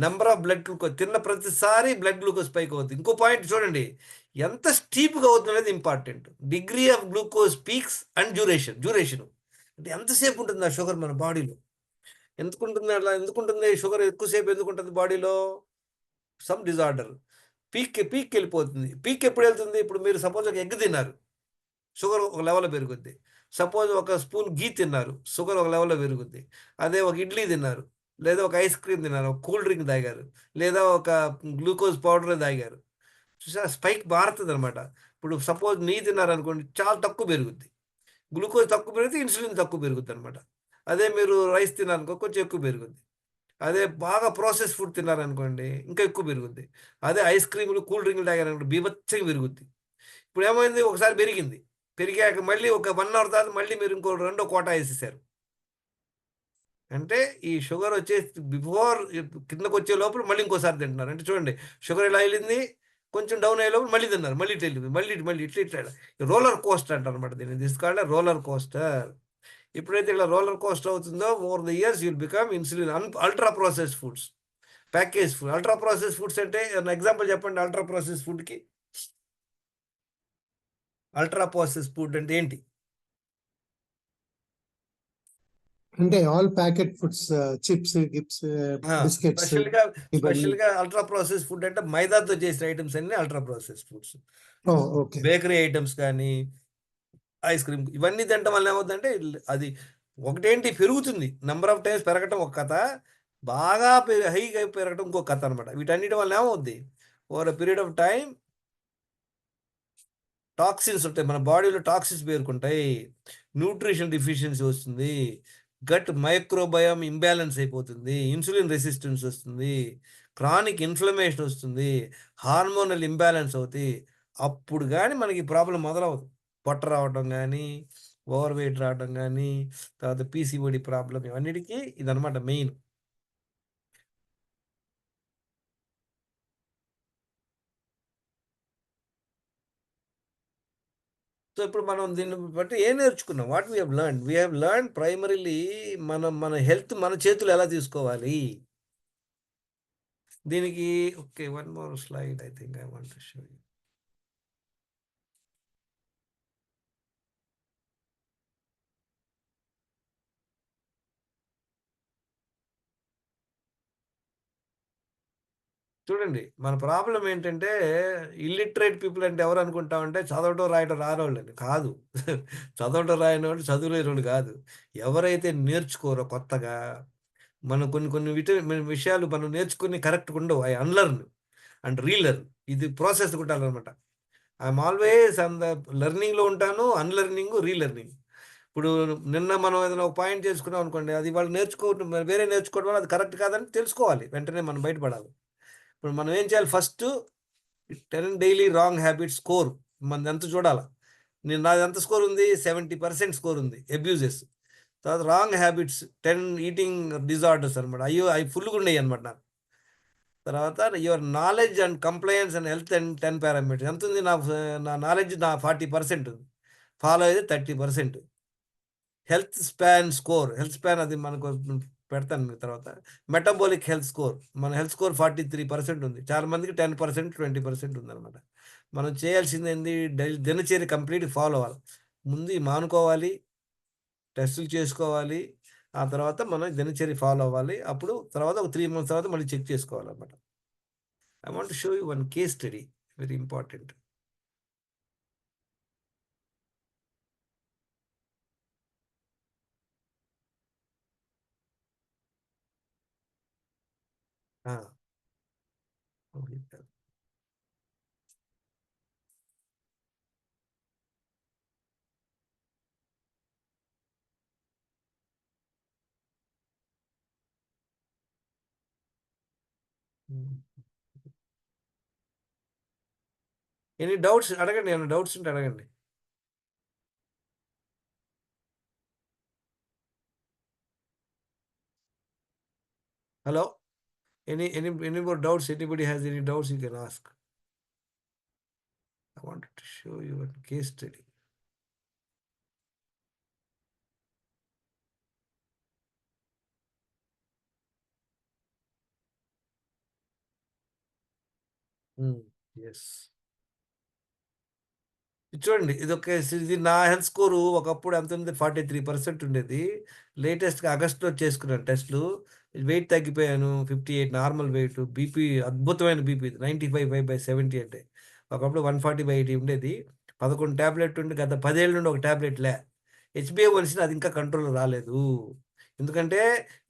నెంబర్ ఆఫ్ బ్లడ్ గ్లూకోజ్, తిన్న ప్రతిసారి బ్లడ్ గ్లూకోజ్ పైకి అవుతుంది. ఇంకో పాయింట్ చూడండి, ఎంత స్టీప్గా అవుతుంది అనేది important. Degree of glucose peaks and duration అంటే ఎంతసేపు ఉంటుంది ఆ షుగర్ మన బాడీలో, ఎందుకుంటుంది అలా, ఎందుకుంటుంది షుగర్ ఎక్కువసేపు ఎందుకుంటుంది బాడీలో? Some disorder. పీక్ వెళ్ళిపోతుంది. పీక్ ఎప్పుడు వెళ్తుంది? ఇప్పుడు మీరు సపోజ్ ఒక ఎగ్ తిన్నారు, షుగర్ ఒక లెవెల్లో పెరుగుద్ది. సపోజ్ ఒక స్పూన్ గీ తిన్నారు, షుగర్ ఒక లెవెల్లో పెరుగుద్ది. అదే ఒక ఇడ్లీ తిన్నారు, లేదా ఒక ఐస్ క్రీమ్ తిన్నారు, ఒక కూల్ డ్రింక్ తాగారు, లేదా ఒక గ్లూకోజ్ పౌడర్ తాగారు, చూసారా స్పైక్ మారుతుంది అనమాట. ఇప్పుడు సపోజ్ నెయ్యి తిన్నారనుకోండి, చాలా తక్కువ పెరుగుద్ది. గ్లూకోజ్ తక్కువ పెరిగితే ఇన్సులిన్ తక్కువ పెరుగుద్ది అనమాట. అదే మీరు రైస్ తిన్నారనుకో కొంచెం ఎక్కువ పెరుగుద్ది. అదే బాగా ప్రాసెస్ ఫుడ్ తిన్నారనుకోండి ఇంకా ఎక్కువ పెరుగుద్ది. అదే ఐస్ క్రీములు కూల్ డ్రింక్లు తాగారనుకోండి బీభత్సంగా పెరుగుద్ది. ఇప్పుడు ఏమైంది, ఒకసారి పెరిగింది, పెరిగాక మళ్ళీ ఒక 1 అవర్ తర్వాత మళ్ళీ మీరు ఇంకో 2వ కోటా వేసేసారు. అంటే ఈ షుగర్ వచ్చేసి బిఫోర్ కిందకు వచ్చే లోపల మళ్ళీ ఇంకోసారి తింటున్నారు. అంటే చూడండి, షుగర్ ఇలా వెళ్ళింది, కొంచెం డౌన్ అయ్యే లోపల మళ్ళీ తిన్నారు, మళ్ళీ వెళ్ళింది, మళ్ళీ ఇట్లా రోలర్ కోస్టర్ అంటారు అనమాట దీన్ని. This called roller coaster. ఎప్పుడైతే ఇలా రోలర్ కోస్టర్ అవుతుందో, over the years you'll become insulin ultra process foods, package food. Ultra process foods అంటే ఎగ్జాంపుల్ చెప్పండి. అల్ట్రా ప్రాసెస్ ఫుడ్కి, అల్ట్రా ప్రాసెస్ ఫుడ్ అంటే ఏంటి? అంటే all packet foods, chips, Gibbs, biscuits. స్పెషల్గా అల్ట్రా ప్రాసెస్ ఫుడ్ అంటే మైదాతో చేసిన ఐటమ్స్ అన్ని ultra process foods. Okay. Bakery items కానీ, ఐస్ క్రీమ్, ఇవన్నీ తినడం వల్ల ఏమవుతుందంటే, అది ఒకటేంటి పెరుగుతుంది, నెంబర్ ఆఫ్ టైమ్స్ పెరగటం ఒక కథ, బాగా హైగా పెరగడం ఇంకో కథ అనమాట. వీటన్నిటి వల్ల ఏమవుద్ది, over period of time toxins ఉంటాయి, మన బాడీలో టాక్సిన్స్ పేరుకుంటాయి, న్యూట్రిషన్ డిఫిషియన్సీ వస్తుంది, గట్ మైక్రోబయోమ్ ఇంబ్యాలెన్స్ అయిపోతుంది, ఇన్సులిన్ రెసిస్టెన్స్ వస్తుంది, క్రానిక్ ఇన్ఫ్లమేషన్ వస్తుంది, హార్మోనల్ ఇంబ్యాలెన్స్ అవుతాయి. అప్పుడు కానీ మనకి ప్రాబ్లం మొదలవుతుంది. పొట్ట రావడం కానీ, ఓవర్ వెయిట్ రావడం కానీ, తర్వాత పీసీఓడి ప్రాబ్లం, ఇవన్నిటికీ ఇదనమాట మెయిన్. సో ఇప్పుడు మనం దీన్ని బట్టి ఏం నేర్చుకున్నాం? What we have learn primarily మన హెల్త్ మన చేతులు ఎలా తీసుకోవాలి. దీనికి okay, 1 more slide I think I want to show you. చూడండి, మన ప్రాబ్లం ఏంటంటే, ఇల్లిటరేట్ పీపుల్ అంటే ఎవరు అనుకుంటామంటే చదవటం రాయటం రానోళ్ళని కాదు. చదవటం రాయని వాళ్ళు, చదువులేని వాళ్ళు కాదు. ఎవరైతే నేర్చుకోరో కొత్తగా, మనం కొన్ని విషయాలు మనం నేర్చుకుని కరెక్ట్గా ఉండవు, ఐ అన్లర్న్ అండ్ రీలర్న్. ఇది ప్రాసెస్ ఉండాలన్నమాట. ఐఎమ్ ఆల్వేస్ ఆన్ ద లెర్నింగ్లో ఉంటాను, అన్లెర్నింగ్, రీలెర్నింగ్. ఇప్పుడు నిన్న మనం ఏదైనా ఒక పాయింట్ చేసుకున్నాం అనుకోండి, అది వాళ్ళు వేరే నేర్చుకోవడం వల్ల అది కరెక్ట్ కాదని తెలుసుకోవాలి, వెంటనే మనం బయటపడాలి. ఇప్పుడు మనం ఏం చేయాలి, first 10 daily wrong habits score మనది ఎంత చూడాలి. నాది ఎంత స్కోర్ ఉంది, 70% స్కోర్ ఉంది, అబ్యూజెస్. తర్వాత రాంగ్ హ్యాబిట్స్ 10 ఈటింగ్ డిజార్డర్స్ అనమాట, అవి ఫుల్గా ఉన్నాయి అనమాట నాకు. తర్వాత your knowledge and compliance and health and 10 parameters ఎంత ఉంది, నా నాలెడ్జ్ 40% ఉంది. ఫాలో అయితే 30%. Health span score, health span అది మనకు పెడతాను మీకు తర్వాత. మెటబాలిక్ హెల్త్ స్కోర్, మన హెల్త్ స్కోర్ 43% ఉంది. చాలా మందికి 10%, 20% ఉందన్నమాట. మనం చేయాల్సింది ఏంది, దినచర్య కంప్లీట్ ఫాలో అవ్వాలి. ముందు ఈ మానుకోవాలి, టెస్టులు చేసుకోవాలి, ఆ తర్వాత మనం దినచర్య ఫాలో అవ్వాలి. అప్పుడు తర్వాత ఒక 3 months తర్వాత మళ్ళీ చెక్ చేసుకోవాలన్నమాట. I want to show you one case study, very important. Any doubts అడగండి, ఏమైనా డౌట్స్ ఉంటే అడగండి. Hello, any more doubts? Anybody has any doubts, you can ask. I wanted to show you a case study. Yes. చూడండి, ఇది నా హెల్త్ స్కోరు ఒకప్పుడు ఎంత ఉంది, 43% ఉండేది. లేటెస్ట్గా ఆగస్టులో చేసుకున్నాను టెస్ట్లు. వెయిట్ తగ్గిపోయాను, 58 నార్మల్ వెయిట్. బీపీ అద్భుతమైన బీపీ, 95/70 అంటే. ఒకప్పుడు 140/80 ఉండేది. 11 ట్యాబ్లెట్ ఉండి గత 10 ఏళ్ళ నుండి ఒక ట్యాబ్లెట్ లే. HbA1c అది ఇంకా కంట్రోల్ రాలేదు. ఎందుకంటే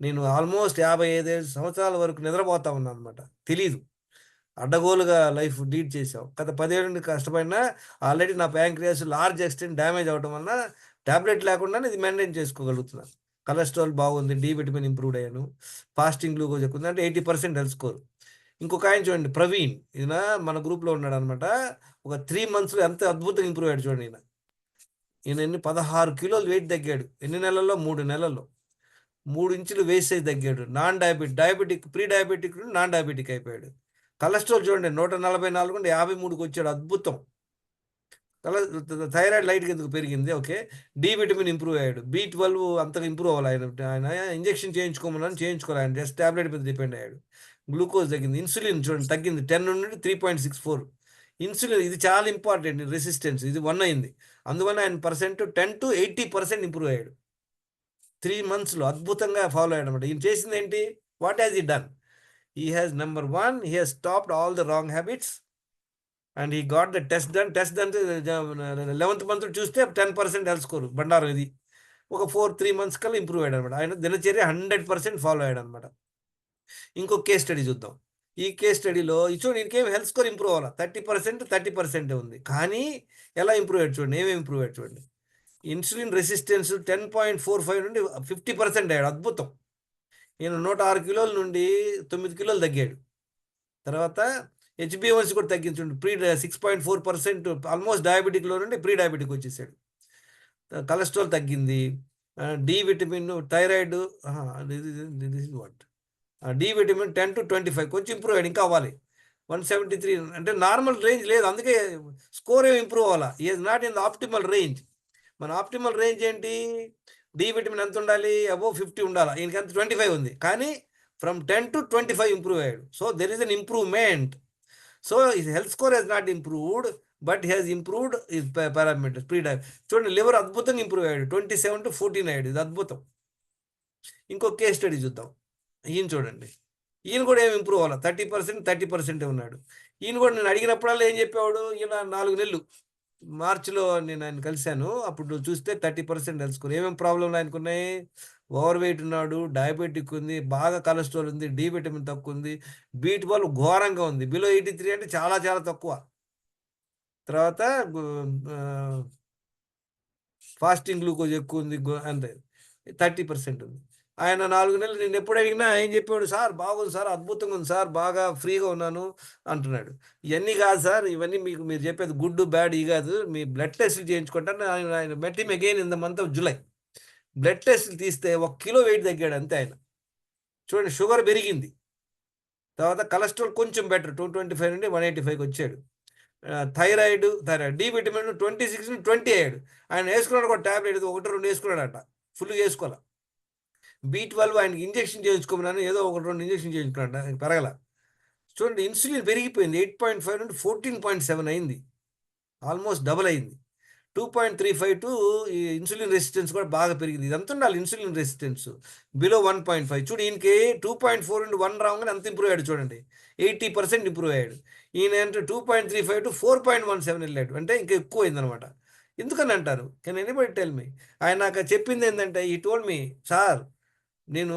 నేను ఆల్మోస్ట్ 55 సంవత్సరాల వరకు నిద్రపోతా ఉన్నాను అనమాట, తెలీదు. అడ్డగోలుగా లైఫ్ లీడ్ చేసాం. గత 10 ఏళ్ళ నుండి కష్టపడినా ఆల్రెడీ నా ప్యాంక్రియాస్ లార్జ్ ఎక్స్టెంట్ డ్యామేజ్ అవ్వడం వల్ల ట్యాబ్లెట్ లేకుండానే ఇది మెయింటైన్ చేసుకోగలుగుతున్నాను. కొలెస్ట్రాల్ బాగుంది, డి విటమిన్ ఇంప్రూవ్ అయ్యాను, ఫాస్టింగ్ గ్లూకోజ్ ఎక్కువ ఉంది, అంటే 80% హెల్త్ స్కోర్. ఇంకొక ఆయన చూడండి, ప్రవీణ్, ఈయన మన గ్రూప్లో ఉన్నాడు అనమాట. ఒక 3 monthsలో ఎంత అద్భుతంగా ఇంప్రూవ్ అయ్యాడు చూడండి. ఈయన 16 కిలోలు వెయిట్ తగ్గాడు. ఎన్ని నెలల్లో? 3 నెలల్లో 3 ఇంచులు వేస్ట్ సైజ్ తగ్గాడు. డయాబెటిక్ ప్రీ డయాబెటిక్ నుండి నాన్ డయాబెటిక్ అయిపోయాడు. కొలెస్ట్రాల్ చూడండి, 144 నుండి 53కి వచ్చాడు, అద్భుతం. థైరాయిడ్ లైట్గా ఎందుకు పెరిగింది, ఓకే. డి విటమిన్ ఇంప్రూవ్ అయ్యాడు. B12 అంతగా ఇంప్రూవ్ అవ్వాలి. ఆయన ఇంజెక్షన్ చేయించుకోమని చేయించుకోవాలి, ఆయన జస్ట్ ట్యాబ్లెట్ మీద డిపెండ్ అయ్యాడు. గ్లూకోజ్ తగ్గింది. ఇన్సులిన్ చూడండి తగ్గింది, 10 నుండి 3.64. ఇన్సులిన్ ఇది చాలా ఇంపార్టెంట్, రెసిస్టెన్స్ ఇది 1 అయింది. అందువల్ల ఆయన 10 to 80% ఇంప్రూవ్ అయ్యాడు 3 monthsలో. అద్భుతంగా ఫాలో అయ్యాడు అనమాట. ఈయన చేసింది ఏంటి, what has he done? He has, number 1, he has stopped all the wrong habits and he got the test done. 11th month చూస్తే 10% హెల్త్ స్కోర్ బండారం. ఇది ఒక 3 months కల్లా ఇంప్రూవ్ అయ్యాడు అనమాట. ఆయన దినచర్య 100% ఫాలో అయ్యాడు అనమాట. ఇంకో కేస్ స్టడీ చూద్దాం. ఈ కేస్ స్టడీలో చూడండి, ఇంకేం హెల్త్ స్కోర్ ఇంప్రూవ్ అవ్వాలి, 30% ఉంది. కానీ ఎలా ఇంప్రూవ్ అయ్యాడు చూడండి, ఏమేమి ఇంప్రూవ్ అయ్యాడు చూడండి. ఇన్సులిన్ రెసిస్టెన్స్ 10.45 నుండి 50% అయ్యాడు, అద్భుతం. ఈయన 106 కిలోల నుండి 9 కిలోలు తగ్గాడు. తర్వాత HbA1c కూడా తగ్గించండి, 6.4%, ఆల్మోస్ట్ డయాబెటిక్లో నుండి ప్రీ డయాబెటిక్ వచ్చేసాడు. కొలెస్ట్రాల్ తగ్గింది. D vitamin, thyroid, what D vitamin 10 to 25 కొంచెం ఇంప్రూవ్ అయ్యాడు, ఇంకా అవ్వాలి. 173 అంటే నార్మల్ రేంజ్ లేదు, అందుకే స్కోర్ ఏమి ఇంప్రూవ్ అవ్వాలా. Is not in the optimal range. మన ఆప్టిమల్ రేంజ్ ఏంటి, డి విటమిన్ ఎంత ఉండాలి, అబోవ్ 50 ఉండాలి. ఈయనకి ఎంత 25 ఉంది, కానీ ఫ్రమ్ 10 to 25 ఇంప్రూవ్ అయ్యాడు. So there is an improvement. So his health score he's not improved, but he's improved his parameters. Pre diabetic చూడండి, లివర్ అద్భుతంగా ఇంప్రూవ్ అయ్యాడు, 27 to 14 అయ్యాడు, ఇది అద్భుతం. ఇంకో కేస్ స్టడీ చూద్దాం. ఈయన చూడండి, ఈయన కూడా ఏమి ఇంప్రూవ్ అవ్వాలి, 30% ఉన్నాడు. ఈయన కూడా నేను అడిగినప్పుడల్లా ఏం చెప్పేవాడు, ఈయన 4 నెలలు మార్చిలో నేను ఆయన కలిశాను. అప్పుడు చూస్తే 30% హెల్త్ స్కోర్. ఏమేమి ప్రాబ్లంలు ఆయనకు ఉన్నాయి, ఓవర్ వెయిట్ ఉన్నాడు, డయాబెటిక్ ఉంది, బాగా కొలెస్ట్రాల్ ఉంది, డి విటమిన్ తక్కువ ఉంది, B12 ఘోరంగా ఉంది, బిలో 83 అంటే చాలా చాలా తక్కువ. తర్వాత ఫాస్టింగ్ గ్లూకోజ్ ఎక్కువ ఉంది, అంతే 30% ఉంది. ఆయన 4 నెలలు నేను ఎప్పుడు అడిగినా ఏం చెప్పాడు, సార్ బాగుంది సార్, అద్భుతంగా ఉంది సార్, బాగా ఫ్రీగా ఉన్నాను అంటున్నాడు. ఇవన్నీ కాదు సార్, ఇవన్నీ మీరు చెప్పేది గుడ్ బ్యాడ్ ఇవి కాదు, మీ బ్లడ్ టెస్ట్లు చేయించుకుంటాను. ఆయన met him again in the month of July. Blood టెస్ట్లు తీస్తే 1 కిలో వెయిట్ తగ్గాడు అంతే ఆయన. చూడండి, షుగర్ పెరిగింది. తర్వాత కొలెస్ట్రాల్ కొంచెం బెటర్, 225 నుండి 185కి వచ్చాడు. థైరాయిడ్ డి విటమిన్ 26 20 అయ్యాడు. ఆయన వేసుకున్నాడు ఒక ట్యాబ్లెట్ 1-2 వేసుకున్నాడట, ఫుల్గా వేసుకోవాలి. B12 ఆయనకి ఇంజెక్షన్ చేయించుకోమన్నాను, ఏదో 1-2 ఇంజెక్షన్ చేయించుకున్నాడు, ఆయనకి పెరగల. చూడండి, ఇన్సులిన్ పెరిగిపోయింది, 8.5 నుండి 14.7 అయింది, ఆల్మోస్ట్ డబుల్ అయింది. 2.35 ఈ ఇన్సులిన్ రెసిస్టెన్స్ కూడా బాగా పెరిగింది. ఇదంతా ఉండాలి ఇన్సులిన్ రెసిస్టెన్స్ బిలో 1.5. చూడు, ఈయనకి 2.4 నుండి 1 రాగానే అంత ఇంప్రూవ్ అయ్యాడు. చూడండి, 80% ఇంప్రూవ్ అయ్యాడు. ఈయన అంటే 2.35 to 4.17 వెళ్ళాడు, అంటే ఇంకా ఎక్కువ అయిందనమాట. ఎందుకని అంటారు? Can anybody tell me? ఆయన నాకు చెప్పింది ఏంటంటే, ఈ టోల్డ్ మీ, సార్ నేను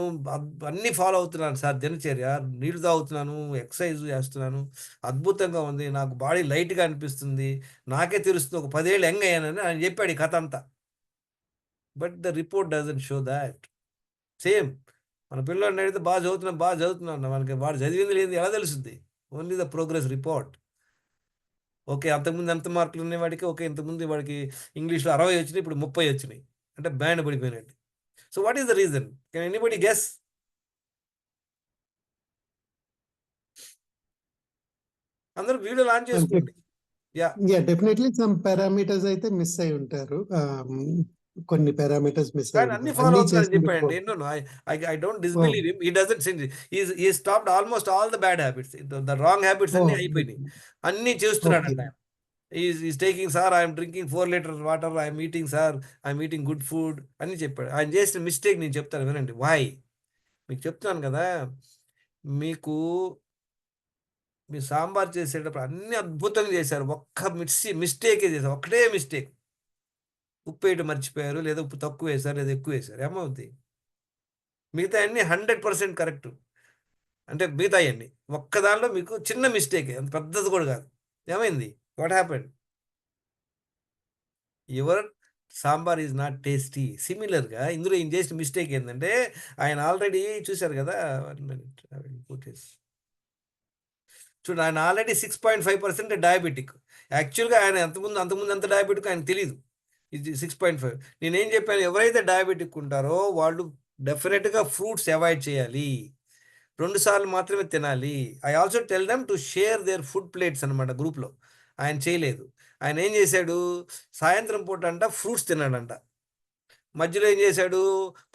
అన్నీ ఫాలో అవుతున్నాను సార్, దినచర్య, నీళ్లు తాగుతున్నాను, ఎక్సర్సైజ్ చేస్తున్నాను, అద్భుతంగా ఉంది, నాకు బాడీ లైట్గా అనిపిస్తుంది, నాకే తెలుస్తుంది ఒక 10 ఏళ్ళు యంగ్ అయ్యానని ఆయన చెప్పాడు ఈ కథ అంతా. But the report doesn't show that. Same మన పిల్లల్ని అడిగితే బాగా చదువుతున్నాను, మనకి వాడు చదివింది లేదు ఎలా తెలుస్తుంది? Only the progress report. Okay, అంతకుముందు ఎంత మార్కులు ఉన్నాయి వాడికి, ఓకే ఇంతకుముందు వాడికి ఇంగ్లీష్లో 60 వచ్చినాయి, ఇప్పుడు 30 వచ్చినాయి, అంటే బ్యాండ్ పడిపోయినట్టు. So what is the reason? Can anybody guess? అందరూ వీడియో లాంచ్ చేసుకోండి. డెఫినెట్లీ సమ్ పారామీటర్స్ అయితే మిస్ అయి ఉంటారు. కొన్ని పారామీటర్స్ మిస్ కానీ అయి అన్ని ఉంటారు. ఫాలో అన్ని అవుతున్నారని చేసిన చెప్పాయండి. report. I don't disbelieve him. He doesn't Singh. He stopped almost all the bad habits. The wrong habits అన్ని అయిపోయినాయి, అన్ని చేస్తున్నాడు Okay. అంట. Is taking sir, I'm drinking 4 litres water, I'm eating sir, I'm eating good food అని చెప్పాడు. ఆయన చేసిన మిస్టేక్ నేను చెప్తాను వినండి. వై? మీకు చెప్తున్నాను కదా, మీకు మీ సాంబార్ చేసేటప్పుడు అన్ని అద్భుతంగా చేశారు, ఒక్క మిస్టేకే చేశారు, ఒక్కటే మిస్టేక్. ఉప్పు వేయటం మర్చిపోయారు, లేదా ఉప్పు తక్కువ వేశారు, లేదా ఎక్కువ వేశారు, ఏమవుతుంది? మిగతా అన్ని 100% కరెక్ట్. అంటే మిగతా అన్ని ఒక్కదానిలో మీకు చిన్న మిస్టేక్, అంత పెద్దది కూడా కాదు. ఏమైంది? What happened? Your sambar is not tasty. సిమిలర్గా ఇందులో ఏం చేసిన మిస్టేక్ ఏంటంటే, ఆయన ఆల్రెడీ చూశారు కదా, 1 minute, చూడండి, ఆయన ఆల్రెడీ 6.5% డయాబెటిక్. యాక్చువల్గా ఆయన అంతకుముందు ఎంత డయాబెటిక్ ఆయన తెలియదు. ఇది 6.5. నేనేం చెప్పాను, ఎవరైతే డయాబెటిక్ ఉంటారో వాళ్ళు డెఫినెట్గా ఫ్రూట్స్ అవాయిడ్ చేయాలి, 2 సార్లు మాత్రమే తినాలి. I also tell them to share their food plates అనమాట గ్రూప్లో. ఆయన చేయలేదు. ఆయన ఏం చేశాడు, సాయంత్రం పూట అంట ఫ్రూట్స్ తిన్నాడంట, మధ్యలో ఏం చేశాడు,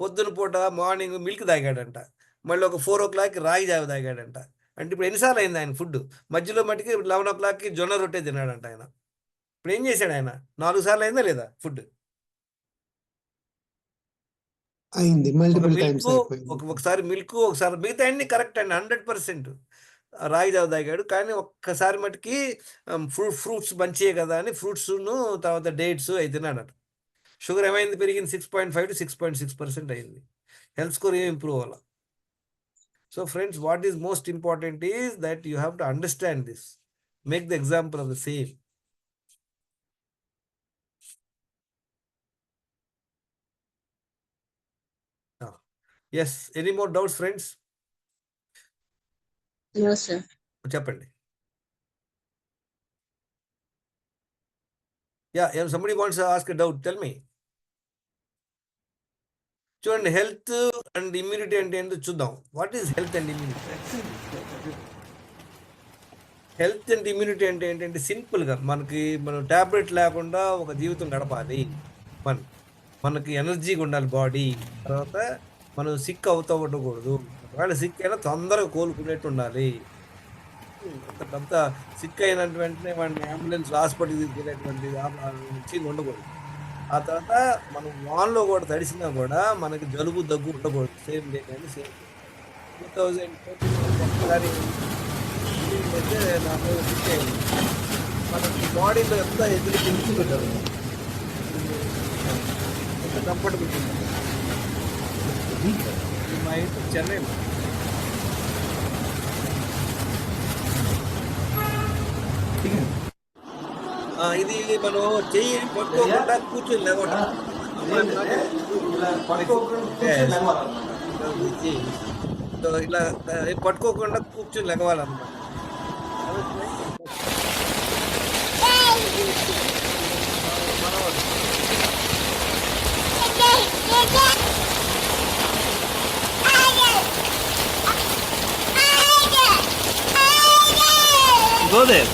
పొద్దున పూట మార్నింగ్ మిల్క్ తాగాడంట, మళ్ళీ ఒక 4 o'clock రాగి జావ తాగాడంట. అంటే ఇప్పుడు ఎన్నిసార్లు అయింది ఆయన ఫుడ్? మధ్యలో మటుకి 11 o'clock జొన్న రొట్టె తిన్నాడంట ఆయన. ఇప్పుడు ఏం చేశాడు ఆయన? 4 సార్లు అయిందా లేదా ఫుడ్? అయింది, మల్టిపుల్ టైమ్స్ మిల్క్, అయిపోయింది. ఒకసారి మిల్క్, ఒకసారి మిగతా అన్ని కరెక్ట్ అండి, 100%. రాగి జావ తాగాడు, కానీ ఒక్కసారి మటుకి ఫ్రూట్స్ మంచియే కదా అని ఫ్రూట్స్ను తర్వాత డేట్స్ అవి తిన్నాడట. షుగర్ ఏమైంది? పెరిగింది, 6.5 to 6.6% అయింది. హెల్త్ స్కోర్ ఏం ఇంప్రూవ్ అవ్వాలి. So friends, what is most important is that you have to understand this. Make the example of the same. Yes, any more doubts friends? No, sir. చెప్పండి. Yeah, somebody wants to ask a doubt, tell me. చూడండి, హెల్త్ అండ్ ఇమ్యూనిటీ అంటే ఏంటో చూద్దాం. What is health and immunity? Health and immunity అంటే ఏంటంటే, సింపుల్గా మనం ట్యాబ్లెట్ లేకుండా ఒక జీవితం గడపాలి. మనకి ఎనర్జీగా ఉండాలి బాడీ. తర్వాత మనం సిక్ అవుతూ ఉండకూడదు. ఒకవేళ సిక్ అయినా తొందరగా కోలుకునేట్టు ఉండాలి. అంత సిక్ అయిన వెంటనే వాడిని అంబులెన్స్ హాస్పిటల్కి తీసుకెళ్ళేటువంటి సీన్ ఉండకూడదు. ఆ తర్వాత మనం వాన్లో కూడా తడిసినా కూడా మనకి జలుబు దగ్గు ఉండకూడదు. సేమ్ డే కానీ సేమ్ 2014 ఒకసారి అయితే నాకు సిక్ అయింది. మనకి బాడీలో ఎంత ఎదురు పెంచుకుంటారు, ఎంత కంఫర్టబుల్ ఉంటుంది. మా ఇంటి చెన్నైలో ఇది మనం చెయ్యి పట్టుకోకుండా కూర్చొని లేవటం. ఇలా పట్టుకోకుండా కూర్చొని లెగవాలన్నమాట. Go there.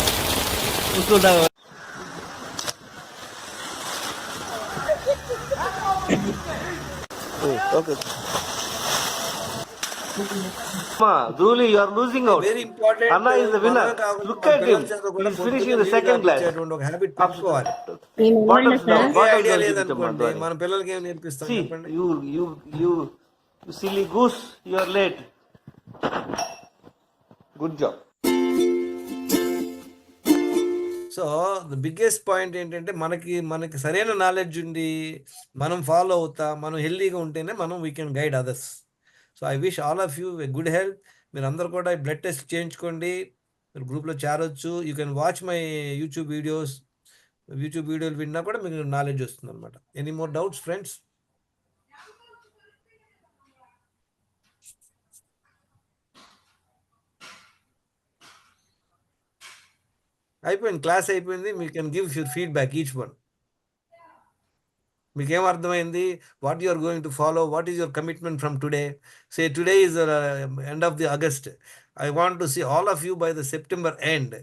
కూర్చుంటావా? Okay. Dhuli, you are losing out. Very important. Anna is the winner. Look at him. He's finishing the second glass. Habit పెట్టుకోవాలి. Bottoms down. ఏ Bottoms ఐడియా down. లేదనుకోండి, మన పిల్లలకి ఏం నేర్పిస్తాం See, చెప్పండి? you silly goose, you are late. Good job. So the biggest point ఏంటంటే మనకి సరైన నాలెడ్జ్ ఉండి మనం ఫాలో అవుతా మనం హెల్దీగా ఉంటేనే మనం we can guide others. So I wish all of you a good health. మీరు అందరు కూడా బ్లడ్ టెస్ట్ చేయించుకోండి, మీరు గ్రూప్లో చేరొచ్చు. You can watch my YouTube వీడియోలు విన్నా కూడా మీకు నాలెడ్జ్ వస్తుంది అనమాట. Any more doubts friends? అయిపోయింది, క్లాస్ అయిపోయింది. మీ can give your feedback each one. మీకేం అర్థమైంది? What you are going to follow? What is your commitment from today? Say today is end of the August. I want to see all of you by the September end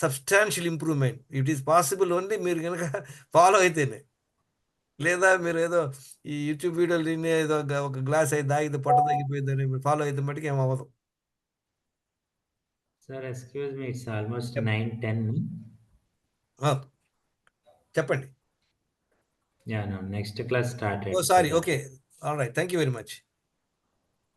substantial improvement. It is possible only మీరు కనుక ఫాలో అయితేనే. లేదా మీరు ఏదో ఈ యూట్యూబ్ వీడియోలు తిని ఏదో ఒక గ్లాస్ అయితే తాగితే పొట్ట తగ్గిపోయిందని మీరు ఫాలో అయితే మటుకు ఏం అవ్వదు. Sir, excuse me, it's almost 9:10. చెప్పండి. Yeah, no, next class started. Oh sorry, okay, all right, thank you very much.